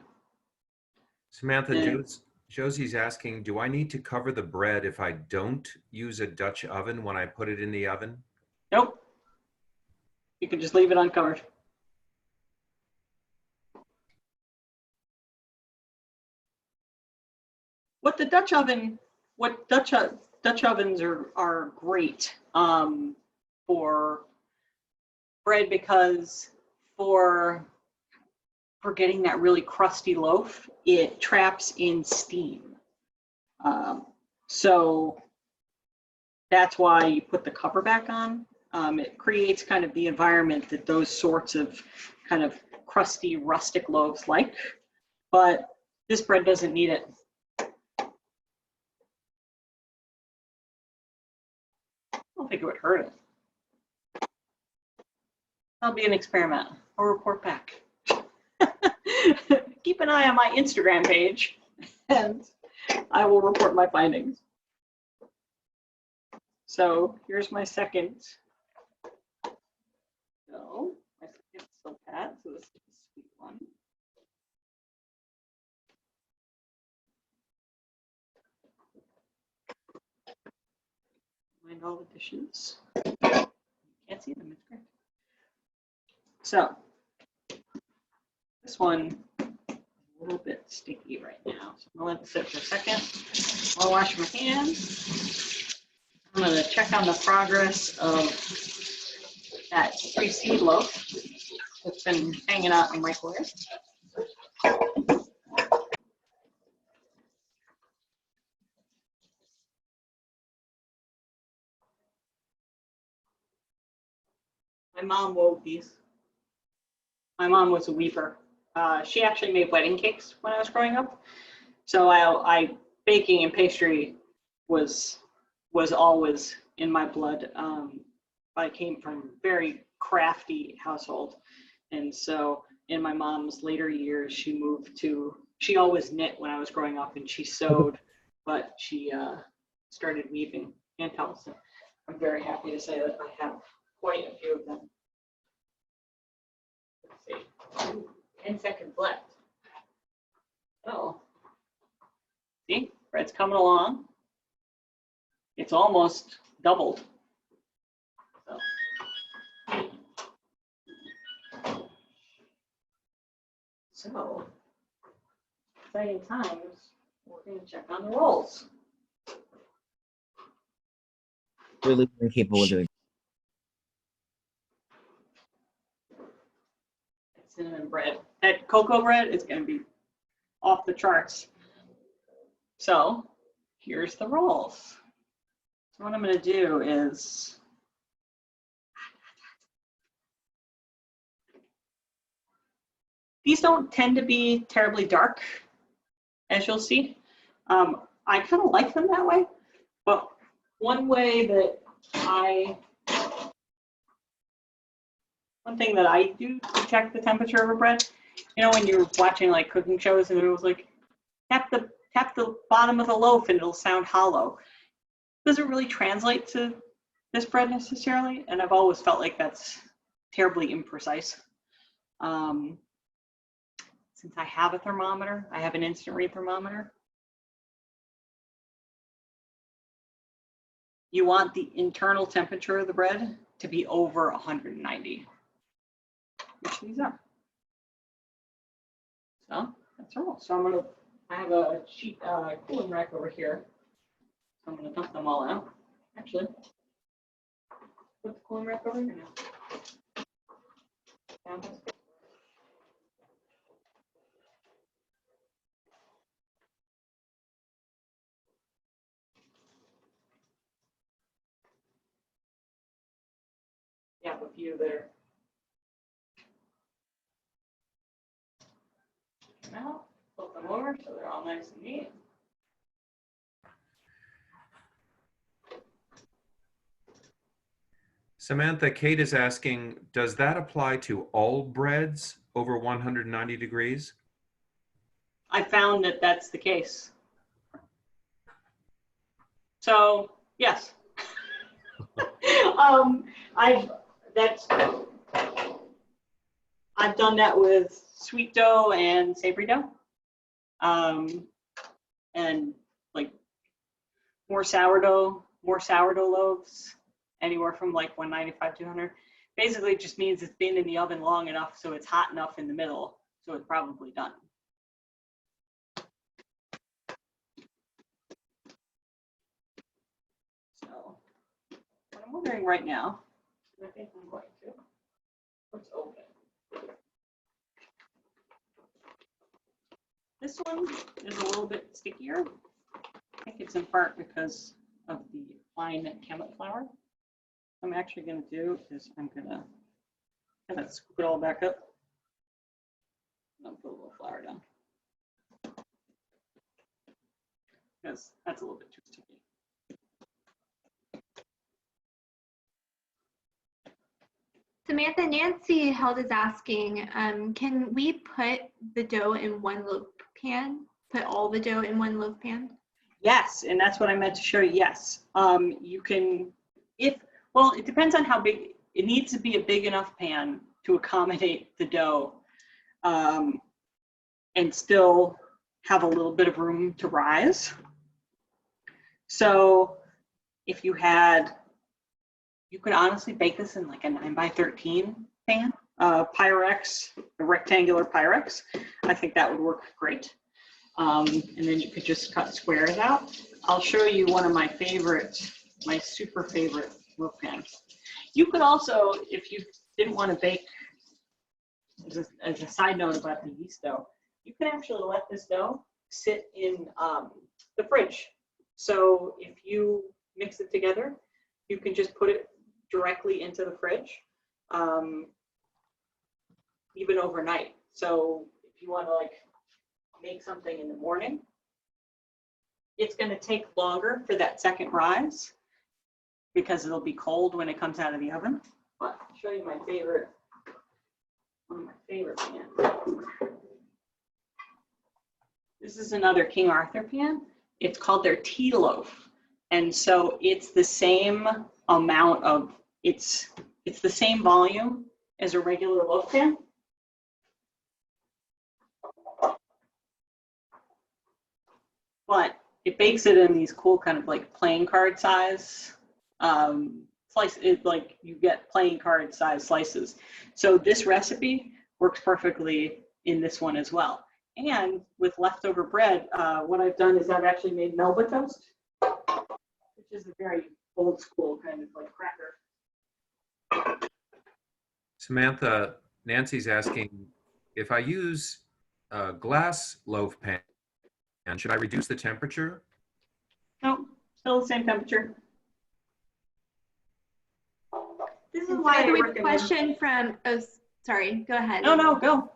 Samantha, Josie's asking, do I need to cover the bread if I don't use a Dutch oven when I put it in the oven? Nope. You can just leave it uncovered. What Dutch ovens are great for bread, because for getting that really crusty loaf, it traps in steam. So that's why you put the cover back on. It creates kind of the environment that those sorts of kind of crusty, rustic loaves like, but this bread doesn't need it. I don't think it would hurt it. That'll be an experiment. I'll report back. Keep an eye on my Instagram page, and I will report my findings. So here's my second. So my second still pat. So this is the sweet one. Mind all the dishes. You can't see them. It's great. So this one is a little bit sticky right now. So I'm gonna let it sit for a second. I'll wash my hands. I'm gonna check on the progress of that pre-seed loaf that's been hanging out in the microwave. My mom wove these. My mom was a weaver. She actually made wedding cakes when I was growing up. So baking and pastry was always in my blood. I came from a very crafty household. And so in my mom's later years, she always knit when I was growing up, and she sewed, but she started weaving handhelds. So I'm very happy to say that I have quite a few of them. Let's see, 10 seconds left. Oh, see, bread's coming along. It's almost doubled. So, exciting times. We're going to check on the rolls. Really capable of doing. Cinnamon bread. That cocoa bread is going to be off the charts. So, here's the rolls. So what I'm going to do is these don't tend to be terribly dark, as you'll see. I kind of like them that way, but one thing that I do to check the temperature of a bread, you know, when you're watching like cooking shows and it was like, tap the bottom of the loaf and it'll sound hollow. Doesn't really translate to this bread necessarily, and I've always felt like that's terribly imprecise. Since I have a thermometer, I have an instant read thermometer. You want the internal temperature of the bread to be over 190, which these are. So that's all. So I have a sheet cooling rack over here. So I'm gonna dump them all out. Actually, put the cooling rack over here now. You have a few that are out, flip them over so they're all nice and neat. Samantha, Kate is asking, does that apply to all breads over 190 degrees? I found that that's the case. So yes, I've done that with sweet dough and savory dough, and like more sourdough loaves, anywhere from like 195 to 200. Basically, it just means it's been in the oven long enough so it's hot enough in the middle, so it's probably done. So what I'm wondering right now, I think I'm going to, let's open. This one is a little bit stickier. I think it's in part because of the fine kamut flour. What I'm actually going to do is I'm going to scoop it all back up. And I'll put a little flour down, because that's a little bit too sticky. Samantha, Nancy Held is asking, can we put the dough in one loaf pan? Put all the dough in one loaf pan? Yes, and that's what I meant to show you. Yes, you can. Well, it depends on how big. It needs to be a big enough pan to accommodate the dough, and still have a little bit of room to rise. So, if you could honestly bake this in like a 9 by 13 pan, Pyrex, a rectangular Pyrex. I think that would work great. And then you could just cut squares out. I'll show you one of my favorite, my super favorite loaf pans. You could also, if you didn't want to bake, as a side note about the yeast dough, you can actually let this dough sit in the fridge. So if you mix it together, you can just put it directly into the fridge, even overnight. So if you want to like make something in the morning, it's going to take longer for that second rise because it'll be cold when it comes out of the oven. But I'll show you my favorite, one of my favorite pans. This is another King Arthur pan. It's called their tea loaf. And so it's the same amount of, it's the same volume as a regular loaf pan. But it bakes it in these cool kind of like playing card size slice. It like you get playing card size slices. So this recipe works perfectly in this one as well. And with leftover bread, what I've done is I've actually made Melba toast, which is a very old school kind of like cracker. Samantha, Nancy's asking, if I use a glass loaf pan, should I reduce the temperature? No, still the same temperature. This is So why we have a question from, oh, sorry, go ahead. No, go.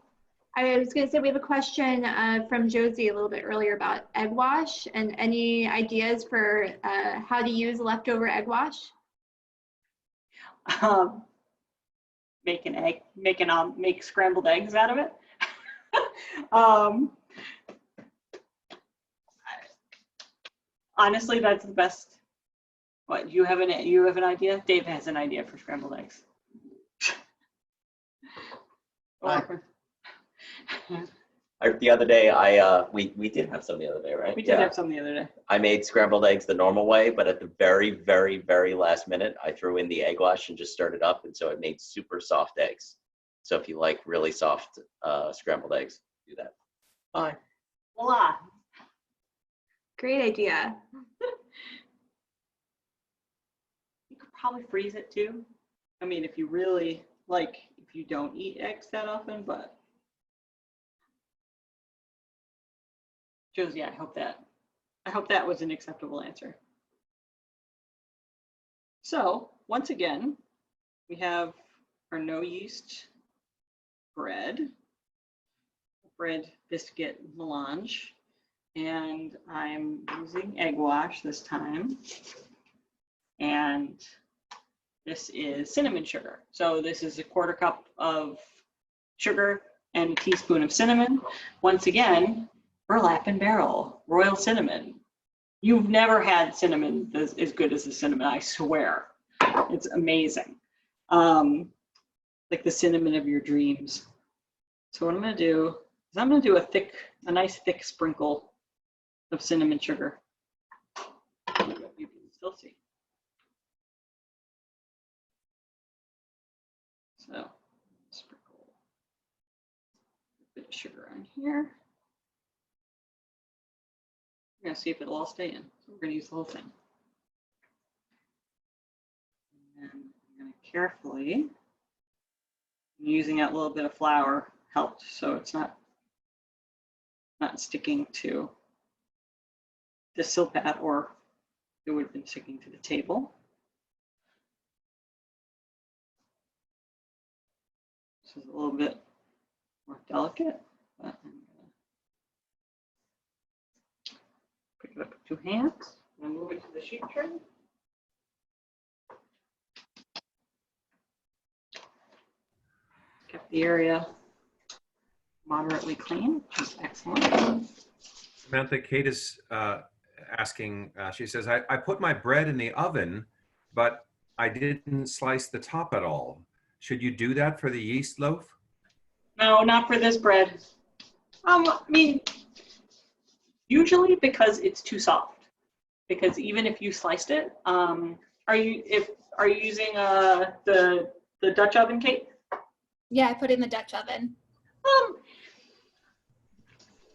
I was going to say we have a question from Josie a little bit earlier about egg wash and any ideas for how to use leftover egg wash? Make scrambled eggs out of it. Honestly, that's the best. What, you have an idea? Dave has an idea for scrambled eggs. The other day, we did have some the other day, right? We did have some the other day. I made scrambled eggs the normal way, but at the very, very, very last minute, I threw in the egg wash and just stirred it up, and so it made super soft eggs. So if you like really soft scrambled eggs, do that. Bye. Voila. Great idea. You could probably freeze it too. I mean, if you really like, if you don't eat eggs that often, but Josie, I hope that was an acceptable answer. So once again, we have our no yeast bread biscuit melange, and I'm using egg wash this time. And this is cinnamon sugar. So this is a 1/4 cup of sugar and a teaspoon of cinnamon. Once again, burlap and barrel, royal cinnamon. You've never had cinnamon as good as the cinnamon, I swear. It's amazing. Like the cinnamon of your dreams. So what I'm gonna do is I'm gonna do a nice thick sprinkle of cinnamon sugar. You can still see. So sprinkle a bit of sugar on here. We're gonna see if it'll all stay in. So we're gonna use the whole thing. And I'm gonna carefully, using that little bit of flour helped, so it's not sticking to the silpat, or it would have been sticking to the table. This is a little bit more delicate, but I'm gonna pick it up with 2 hands and move it to the sheet tray. Kept the area moderately clean, which is excellent. Samantha, Kate is asking, she says, I put my bread in the oven, but I didn't slice the top at all. Should you do that for the yeast loaf? No, not for this bread. I mean, usually because it's too soft. Because even if you sliced it, are you using the Dutch oven, Kate? Yeah, I put it in the Dutch oven.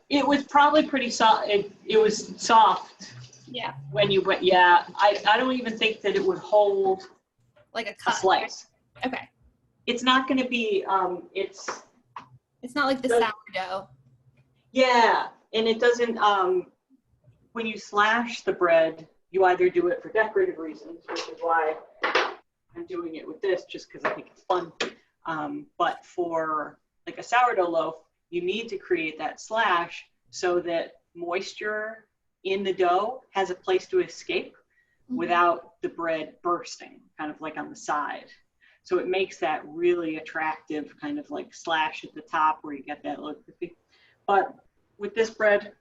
It was probably pretty soft. It was soft Yeah, when you went. Yeah, I don't even think that it would hold like a a cut. slice. Okay. It's not going to be. It's not like the sourdough. Yeah, and it doesn't. When you slash the bread, you either do it for decorative reasons, which is why I'm doing it with this, just because I think it's fun. But for like a sourdough loaf, you need to create that slash so that moisture in the dough has a place to escape without the bread bursting, kind of like on the side. So it makes that really attractive kind of like slash at the top where you get that little crispy. But with this bread,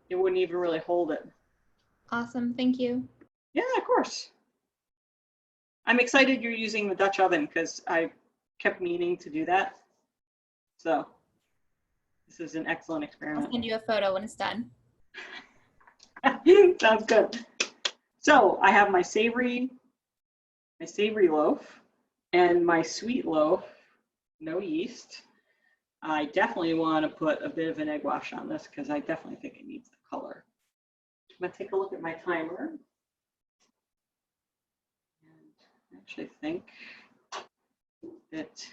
it wouldn't even really hold it. Awesome, thank you. Yeah, of course. I'm excited you're using the Dutch oven because I kept meaning to do that. So this is an excellent I'll experiment. send you a photo when it's done. Sounds good. So I have my savory loaf and my sweet loaf, no yeast. I definitely want to put a bit of an egg wash on this because I definitely think it needs the color. I'm going to take a look at my timer. And I actually think that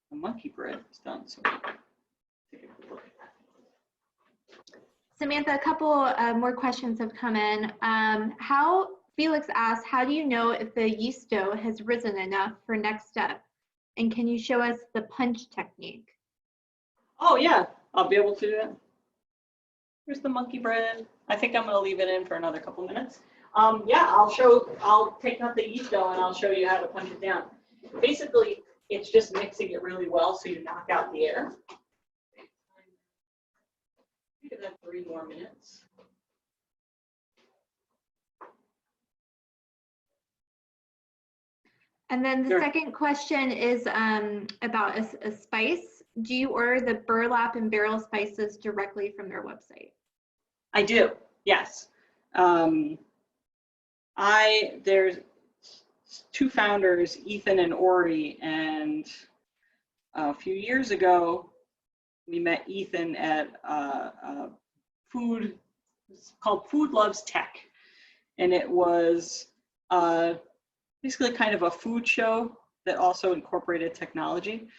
the monkey bread is done. So take a quick look at that. Samantha, a couple more questions have come in. Felix asked, how do you know if the yeast dough has risen enough for next step? And can you show us the punch technique? Oh yeah, I'll be able to do that. Here's the monkey bread. I think I'm gonna leave it in for another couple minutes. Yeah, I'll take out the yeast dough and I'll show you how to punch it down. Basically, it's just mixing it really well so you knock out the air. Give that 3 more minutes. And then the Sure. second question is about a spice. Do you order the burlap and barrel spices directly from their website? I do, yes. There's 2 founders, Ethan and Ori, and a few years ago, we met Ethan at it's called Food Loves Tech. And it was basically kind of a food show that also incorporated technology.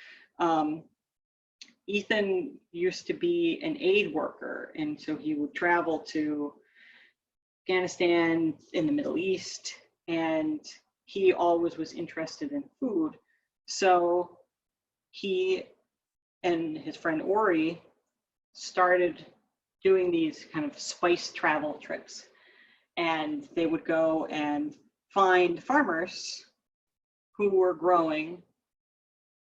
Ethan used to be an aid worker, and so he would travel to Afghanistan, in the Middle East, and he always was interested in food. So he and his friend Ori started doing these kind of spice travel trips, and they would go and find farmers who were growing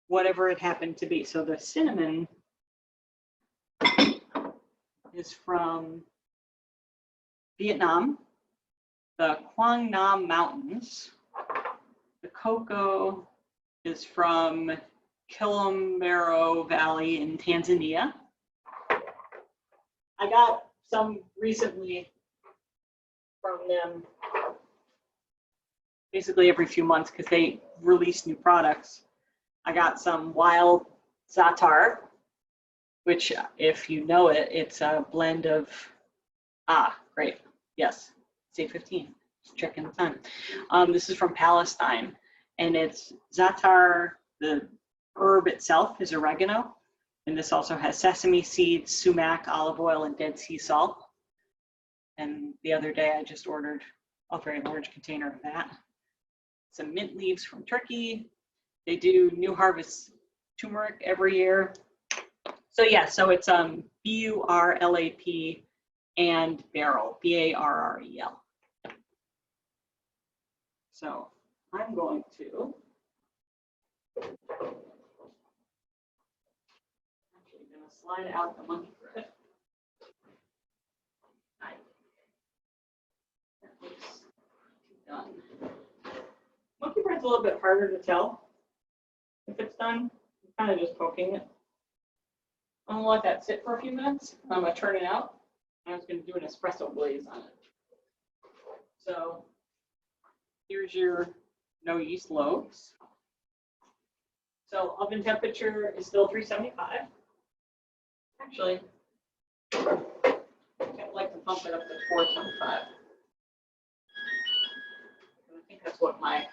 whatever it happened to be. So the cinnamon is from Vietnam, the Quang Nam Mountains. The cocoa is from Kilimanjaro Valley in Tanzania. I got some recently from them basically every few months because they release new products. I got some wild za'atar, which if you know it, it's a blend of, great, yes, it's 8:15, just checking the time. This is from Palestine, and it's za'atar, the herb itself is oregano, and this also has sesame seeds, sumac, olive oil, and Dead Sea salt. And the other day I just ordered a very large container of that. Some mint leaves from Turkey. They do New Harvest turmeric every year. So yeah, so it's B-U-R-L-A-P and barrel, B-A-R-R-E-L. So I'm going to actually going to slide out the monkey bread. That looks done. Monkey bread's a little bit harder to tell if it's done. I'm kind of just poking it. I'm gonna let that sit for a few minutes. I'm gonna turn it out. I was gonna do an espresso glaze on it. So here's your no yeast loaves. So oven temperature is still 375. Actually, I'd like to bump it up to 425. I think that's what my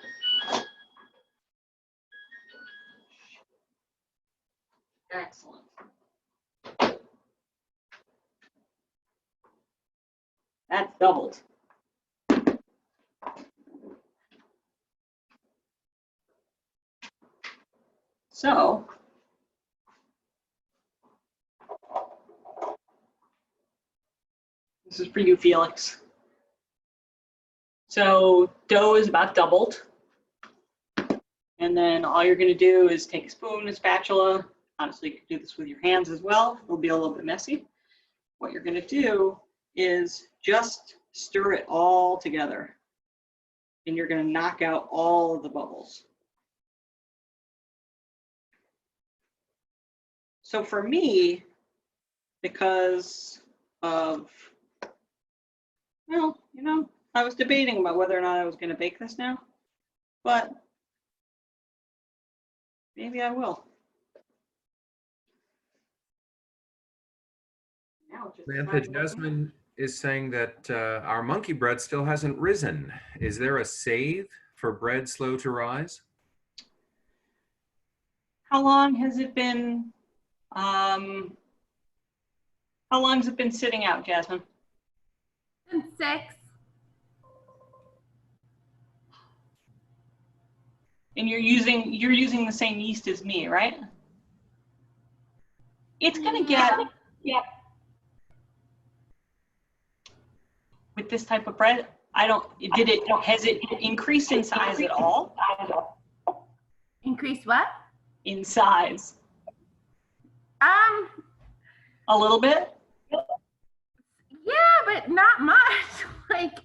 excellent. That's doubled. So this is for you, Felix. So dough is about doubled. And then all you're going to do is take a spoon, a spatula. Honestly, you can do this with your hands as well. It'll be a little bit messy. What you're going to do is just stir it all together. And you're going to knock out all of the bubbles. So for me, because of, well, you know, I was debating about whether or not I was going to bake this now, but maybe I will. Samantha, Jasmine is saying that our monkey bread still hasn't risen. Is there a save for bread slow to rise? How long has it been? How long has it been sitting out, Jasmine? 6. And you're using the same yeast as me, right? It's gonna get with this type of bread. Has it increased in size at all? Increase what? In size. A little bit? Yeah, but not much. Like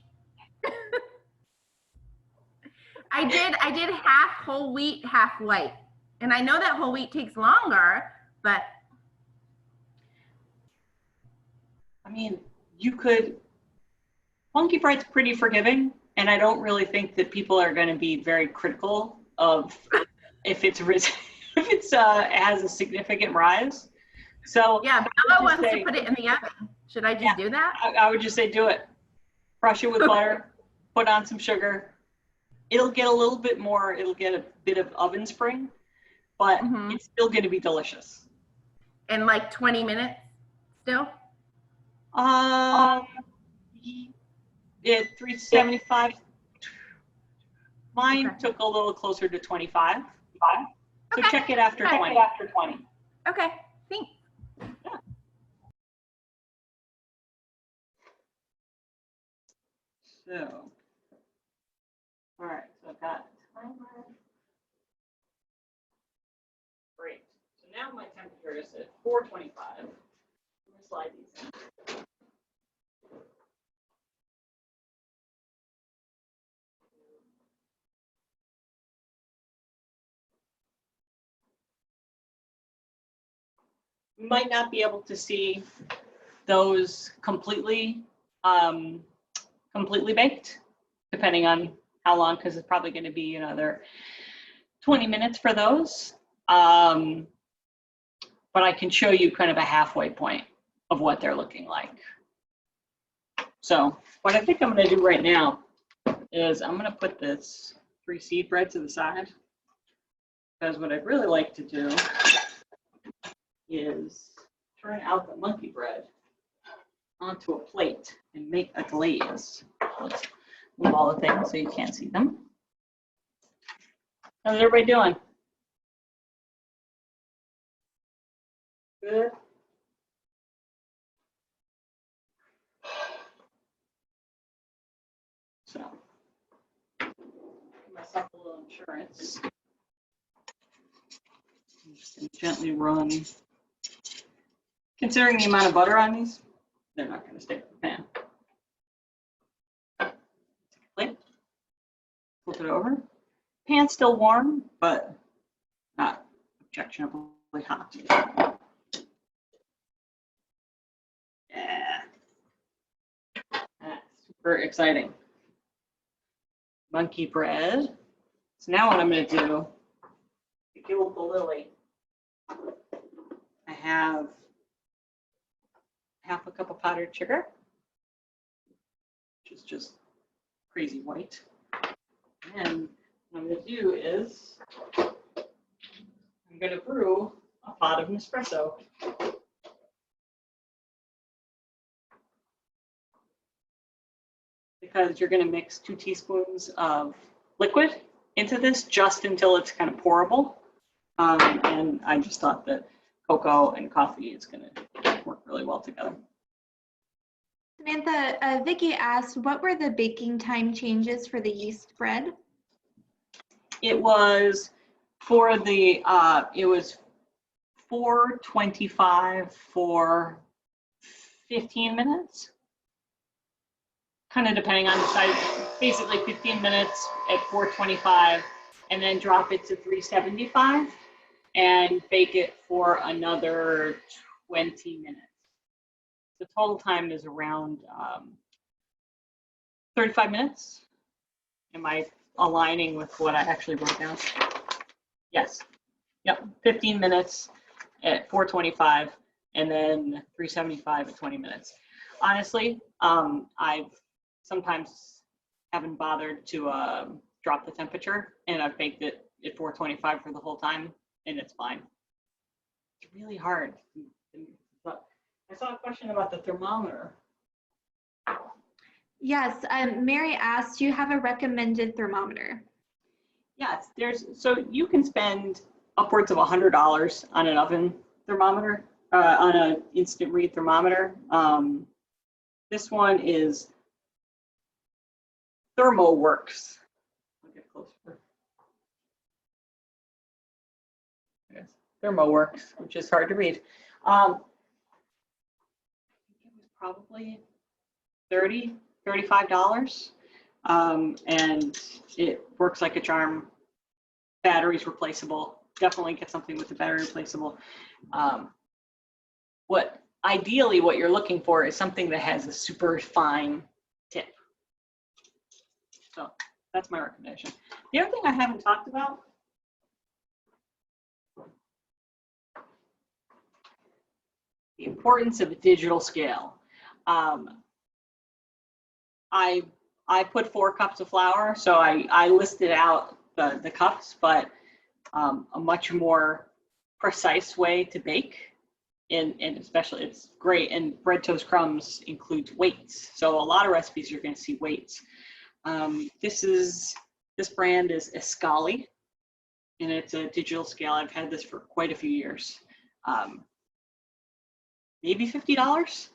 I did half whole wheat, half white. And I know that whole wheat takes longer, but I mean, you could, monkey bread's pretty forgiving, and I don't really think that people are going to be very critical of if it's has a significant rise. So yeah, Bella wants to put it in the oven. Should I just do that? I would just say do it. Brush it with butter, put on some sugar. It'll get a little bit more, it'll get a bit of oven spring, but it's still going to be delicious. In like 20 minutes still? Yeah, 375. Mine took a little closer to 25. So check it after 20. Okay, thanks. Yeah. So, all right, so I've got timer. Great. So now my temperature is at 425. I'm gonna slide these in. You might not be able to see those completely baked, depending on how long, because it's probably going to be another 20 minutes for those. But I can show you kind of a halfway point of what they're looking like. So what I think I'm going to do right now is I'm going to put this 3 seed bread to the side, because what I'd really like to do is turn out the monkey bread onto a plate and make a glaze. Let's move all the things so you can't see them. How's everybody doing? Good. So, give myself a little insurance. I'm just going to gently run. Considering the amount of butter on these, they're not going to stick to the pan. Take a plate, flip it over. Pan's still warm, but not objectionably hot. Yeah. That's super exciting. Monkey bread. So now what I'm going to do, begin with the lily. I have half a cup of powdered sugar, which is just crazy white. And what I'm going to do is I'm going to brew a pot of Nespresso. Because you're going to mix 2 teaspoons of liquid into this just until it's kind of pourable. And I just thought that cocoa and coffee is going to work really well together. Samantha, Vicky asked, what were the baking time changes for the yeast bread? It was for the, it was 425 for 15 minutes. Kind of depending on the size, basically 15 minutes at 425, and then drop it to 375 and bake it for another 20 minutes. The total time is around 35 minutes. Am I aligning with what I actually wrote down? Yes. Yep, 15 minutes at 425 and then 375 at 20 minutes. Honestly, I've sometimes haven't bothered to drop the temperature, and I've baked it at 425 for the whole time, and it's fine. It's really hard. I saw a question about the thermometer. Yes, Mary asked, do you have a recommended thermometer? Yes, so you can spend upwards of $100 on an oven thermometer, on an instant read thermometer. This one is ThermoWorks. I'll get closer. Yes, ThermoWorks, which is hard to read. I think it was probably $30, $35. And it works like a charm. Battery's replaceable. Definitely get something with the battery replaceable. Ideally what you're looking for is something that has a super fine tip. So that's my recommendation. The other thing I haven't talked about the importance of a digital scale. I put 4 cups of flour, so I listed out the cups, but a much more precise way to bake, and especially it's great. And bread toast crumbs includes weights, so a lot of recipes you're going to see weights. This brand is Escali, and it's a digital scale. I've had this for quite a few years. Maybe $50.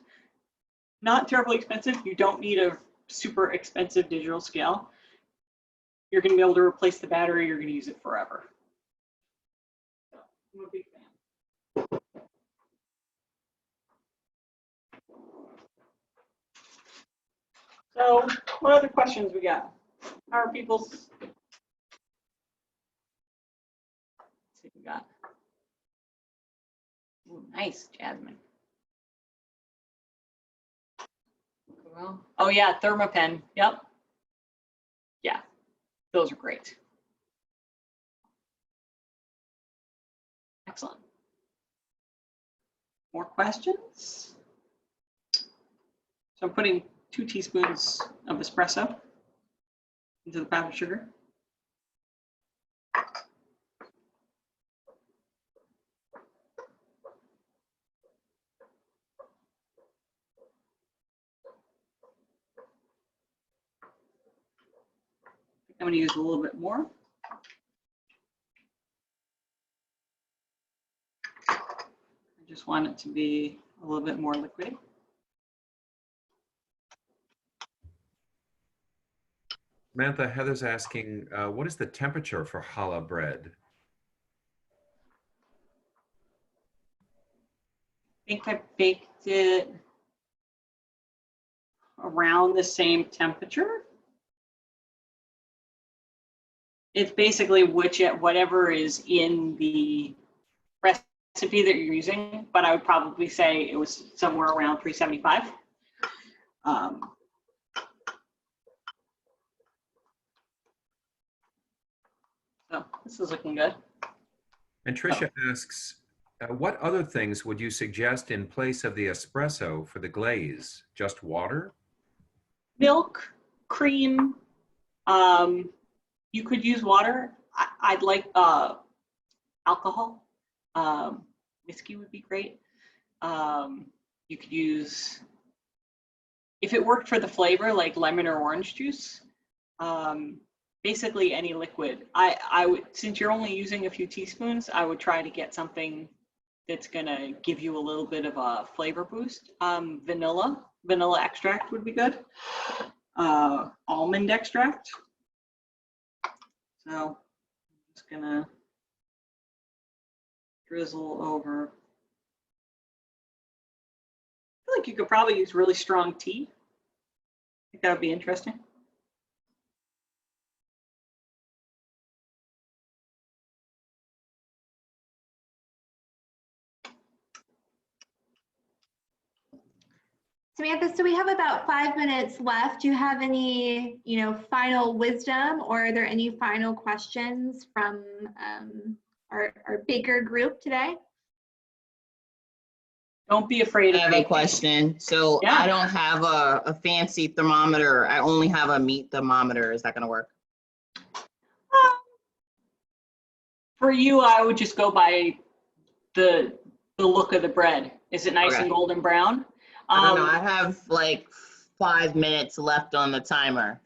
Not terribly expensive. You don't need a super expensive digital scale. You're going to be able to replace the battery. You're going to use it forever. So, I'm a big fan. So, what other questions we got? How are people's? Let's see what we got. Ooh, nice, Jasmine. Oh yeah, Thermapen. Yep. Yeah, those are great. Excellent. More questions? So I'm putting 2 teaspoons of espresso into the powdered sugar. I'm going to use a little bit more. I just want it to be a little bit more liquidy. Samantha, Heather's asking, what is the temperature for challah bread? I think I baked it around the same temperature. It's basically whatever is in the recipe that you're using, but I would probably say it was somewhere around 375. So this is looking good. And Tricia asks, what other things would you suggest in place of the espresso for the glaze? Just water? Milk, cream. You could use water. I'd like alcohol. Whiskey would be great. You could use, if it worked for the flavor, like lemon or orange juice. Basically any liquid. I would, since you're only using a few teaspoons, I would try to get something that's gonna give you a little bit of a flavor boost. Vanilla extract would be good. Almond extract. So I'm just gonna drizzle over. I feel like you could probably use really strong tea. I think that would be interesting. Samantha, so we have about 5 minutes left. Do you have any, final wisdom, or are there any final questions from our bigger group today? Don't be afraid I of have a baking. question. So Yeah. I don't have a fancy thermometer. I only have a meat thermometer. Is that going to work? For you, I would just go by the look of the bread. Is it nice Okay. and golden brown? I don't know. I have like 5 minutes left on the timer.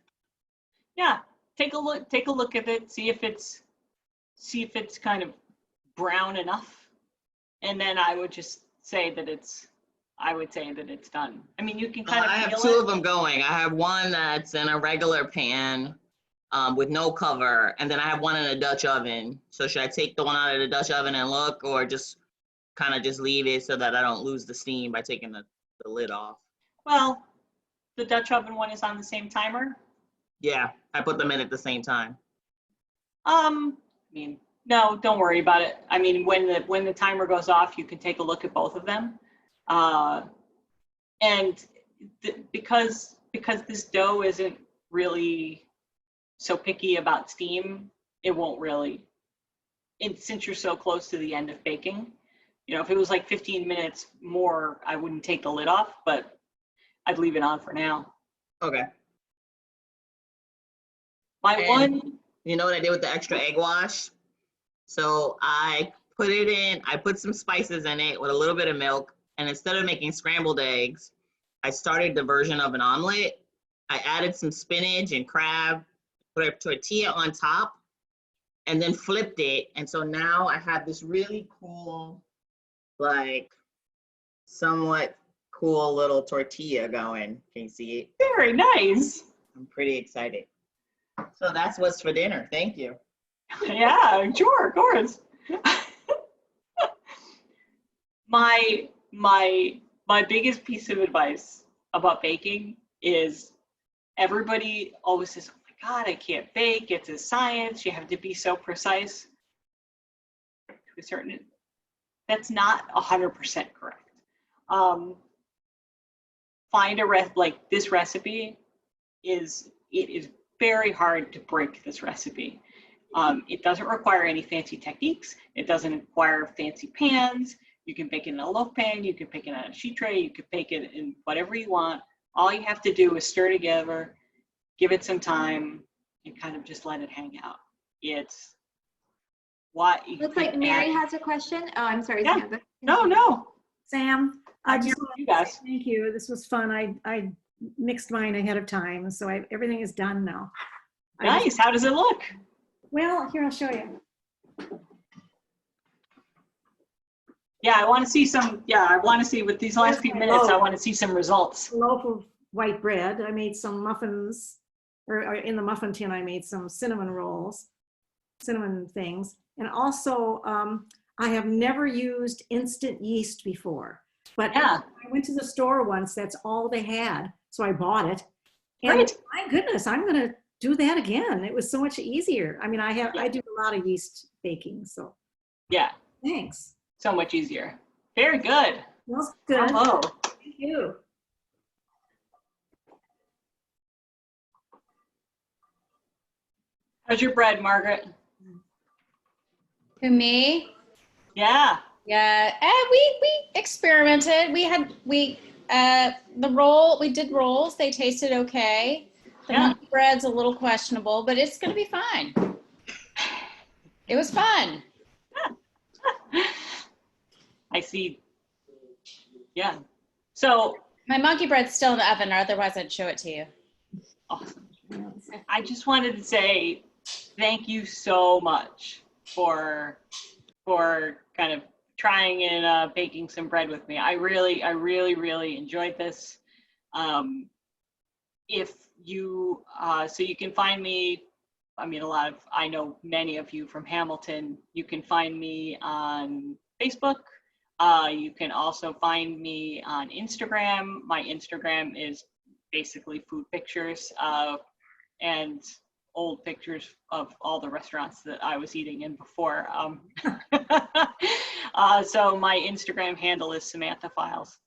Yeah, take a look at it, see if it's kind of brown enough, and then I would just say that it's done. I mean, you can kind of I have two of them going. I have one that's in a regular pan with no cover, and then I have one in a Dutch oven. So should I take the one out of the Dutch oven and look, or just kind of just leave it so that I don't lose the steam by taking the lid off? Well, the Dutch oven one is on the same timer. Yeah, I put them in at the same time. I mean, no, don't worry about it. I mean, when the timer goes off, you can take a look at both of them. And because this dough isn't really so picky about steam, it won't really, and since you're so close to the end of baking, if it was like 15 minutes more, I wouldn't take the lid off, but I'd leave it on for now. Okay. You know what I did with the extra egg wash? So I put some spices in it with a little bit of milk, and instead of making scrambled eggs, I started the version of an omelet. I added some spinach and crab, put a tortilla on top, and then flipped it. And so now I have this really cool, like somewhat cool little tortilla going. Can you see it? Very nice. I'm pretty excited. So that's what's for dinner. Thank you. Yeah, sure, of course. My biggest piece of advice about baking is everybody always says, "Oh my God, I can't bake. It's a science. You have to be so precise." To a certain, that's not 100% correct. Find like this recipe it is very hard to break this recipe. It doesn't require any fancy techniques. It doesn't require fancy pans. You can bake it in a loaf pan. You can bake it on a sheet tray. You can bake it in whatever you want. All you have to do is stir together, give it some time, and kind of just let it hang out. It's what you Looks like Mary has a question. Oh, I'm sorry, Yeah. Samantha. No. Sam, I just you want to guys. say thank you. This was fun. I mixed mine ahead of time, so everything is done now. Nice. How does it look? Well, here, I'll show you. Yeah, I want to see some. Yeah, I want to see with these last few minutes. I want to see some results. A loaf of white bread. I made some muffins, or in the muffin tin, I made some cinnamon rolls, cinnamon things. And also, I have never used instant yeast before. But Yeah. I went to the store once, that's all they had. So I bought it. And Great. my goodness, I'm going to do that again. It was so much easier. I mean, I do a lot of yeast baking, so Yeah. thanks. So much easier. Very good. Smells good. Bravo. Thank you. How's your bread, Margaret? For me, Yeah. Yeah, we experimented. We did rolls. They tasted okay. The Yeah. monkey bread's a little questionable, but it's gonna be fine. It was fun. I see. Yeah. So My monkey bread's still in the oven, otherwise I'd show it to you. awesome. I just wanted to say thank you so much for kind of trying and baking some bread with me. I really enjoyed this. If you so you can find me, I mean, I know many of you from Hamilton. You can find me on Facebook. You can also find me on Instagram. My Instagram is basically food pictures and old pictures of all the restaurants that I was eating in before. So my Instagram handle is Samantha Files.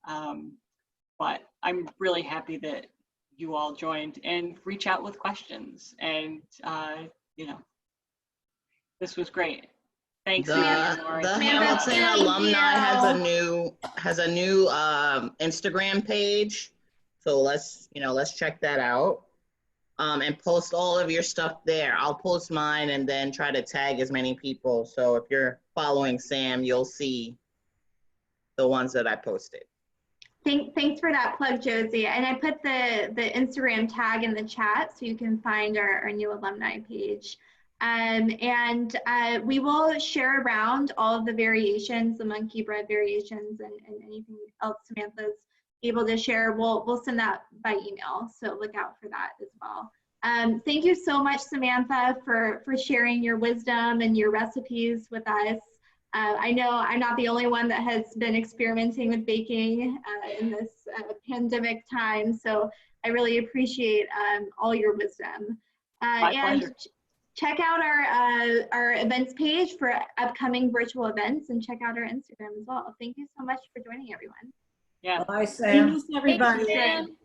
But I'm really happy that you all joined and reach out with questions. And, you know, this was great. Thanks. The Lauren. Hamilton alumni has a new Instagram page. So let's check that out. And post all of your stuff there. I'll post mine and then try to tag as many people. So if you're following Sam, you'll see the ones that I posted. Thanks for that plug, Josie. And I put the Instagram tag in the chat so you can find our new alumni page. And we will share around all of the variations, the monkey bread variations, and anything else Samantha's able to share. We'll send that by email, so look out for that as well. Thank you so much, Samantha, for sharing your wisdom and your recipes with us. I know I'm not the only one that has been experimenting with baking in this pandemic time, so I really appreciate all your wisdom. And check out our events page for upcoming virtual events, and check out our Instagram as well. Thank you so much for joining, everyone. Yeah. Bye, Sam. Thanks, Everybody. Sam.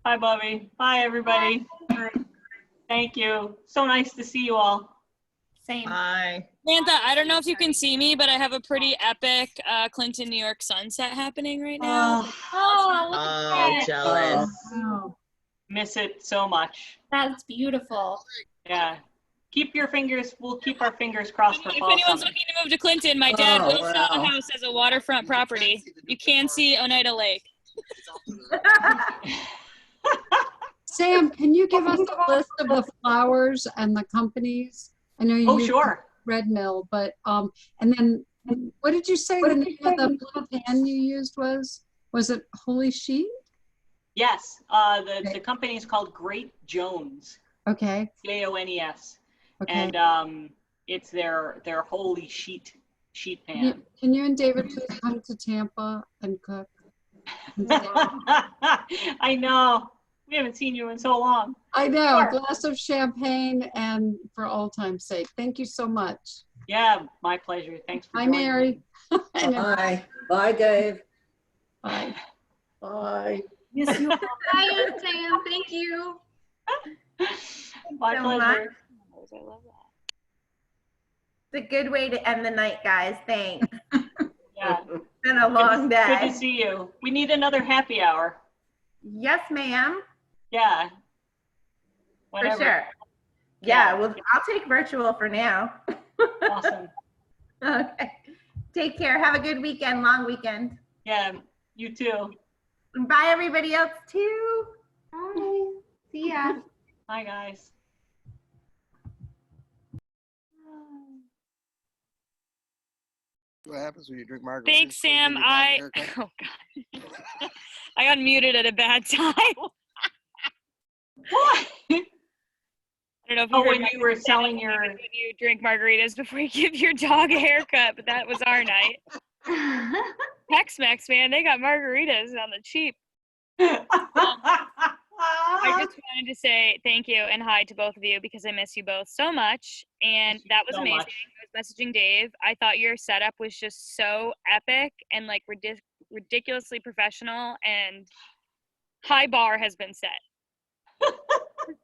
Bye, Bobby. Bye, everybody. Bye. Thank you. So nice to see you all. Same. Bye. Samantha, I don't know if you can see me, but I have a pretty epic Clinton, New York sunset happening right now. Oh, look at that. Jealous. Oh. Miss it so much. That's beautiful. Yeah. We'll keep our fingers crossed for If fall anyone's summer. looking to move to Clinton, my dad Oh, will sell a wow. house as a waterfront property. You can see Oneida Lake. Sam, can you give us a list of the flowers and the companies? I know you Oh, used sure. Red Mill, but and then what did you say the name of the blue pan you used was? Was it Holy Sheet? Yes. The company is called Great Jones. Okay. Jones. Okay. And it's their Holy Sheet pan. Can you and David please come to Tampa and cook? I know. We haven't seen you in so long. I know. Sure. A glass of champagne and for all time's sake. Thank you so much. Yeah, my pleasure. Thanks for Hi, joining Mary. Bye. Bye, Dave. Bye. Bye. Miss you. Bye, Sam. Thank you. My so pleasure. I love that. It's a good way to end the night, guys. Thanks. Yeah. It's been a long Good day. to see you. We need another happy hour. Yes, ma'am. Yeah. For Whenever. sure. Yeah, well, I'll take virtual for now. Awesome. Okay. Take care. Have a good weekend, long weekend. Yeah, you too. And bye, everybody else, too. Bye. See ya. Bye, guys. What happens when you drink margaritas? Thanks, Sam. Oh God, I got muted at a bad time. What? I don't know if Oh, you when you were selling your. when you drink margaritas before you give your dog a haircut, but that was our night. Tex-Mex, man, they got margaritas on the cheap. I just wanted to say thank you and hi to both of you because I miss you both so much. And that was so amazing. much. I was messaging Dave. I thought your setup was just so epic and like ridiculously professional, and high bar has been set.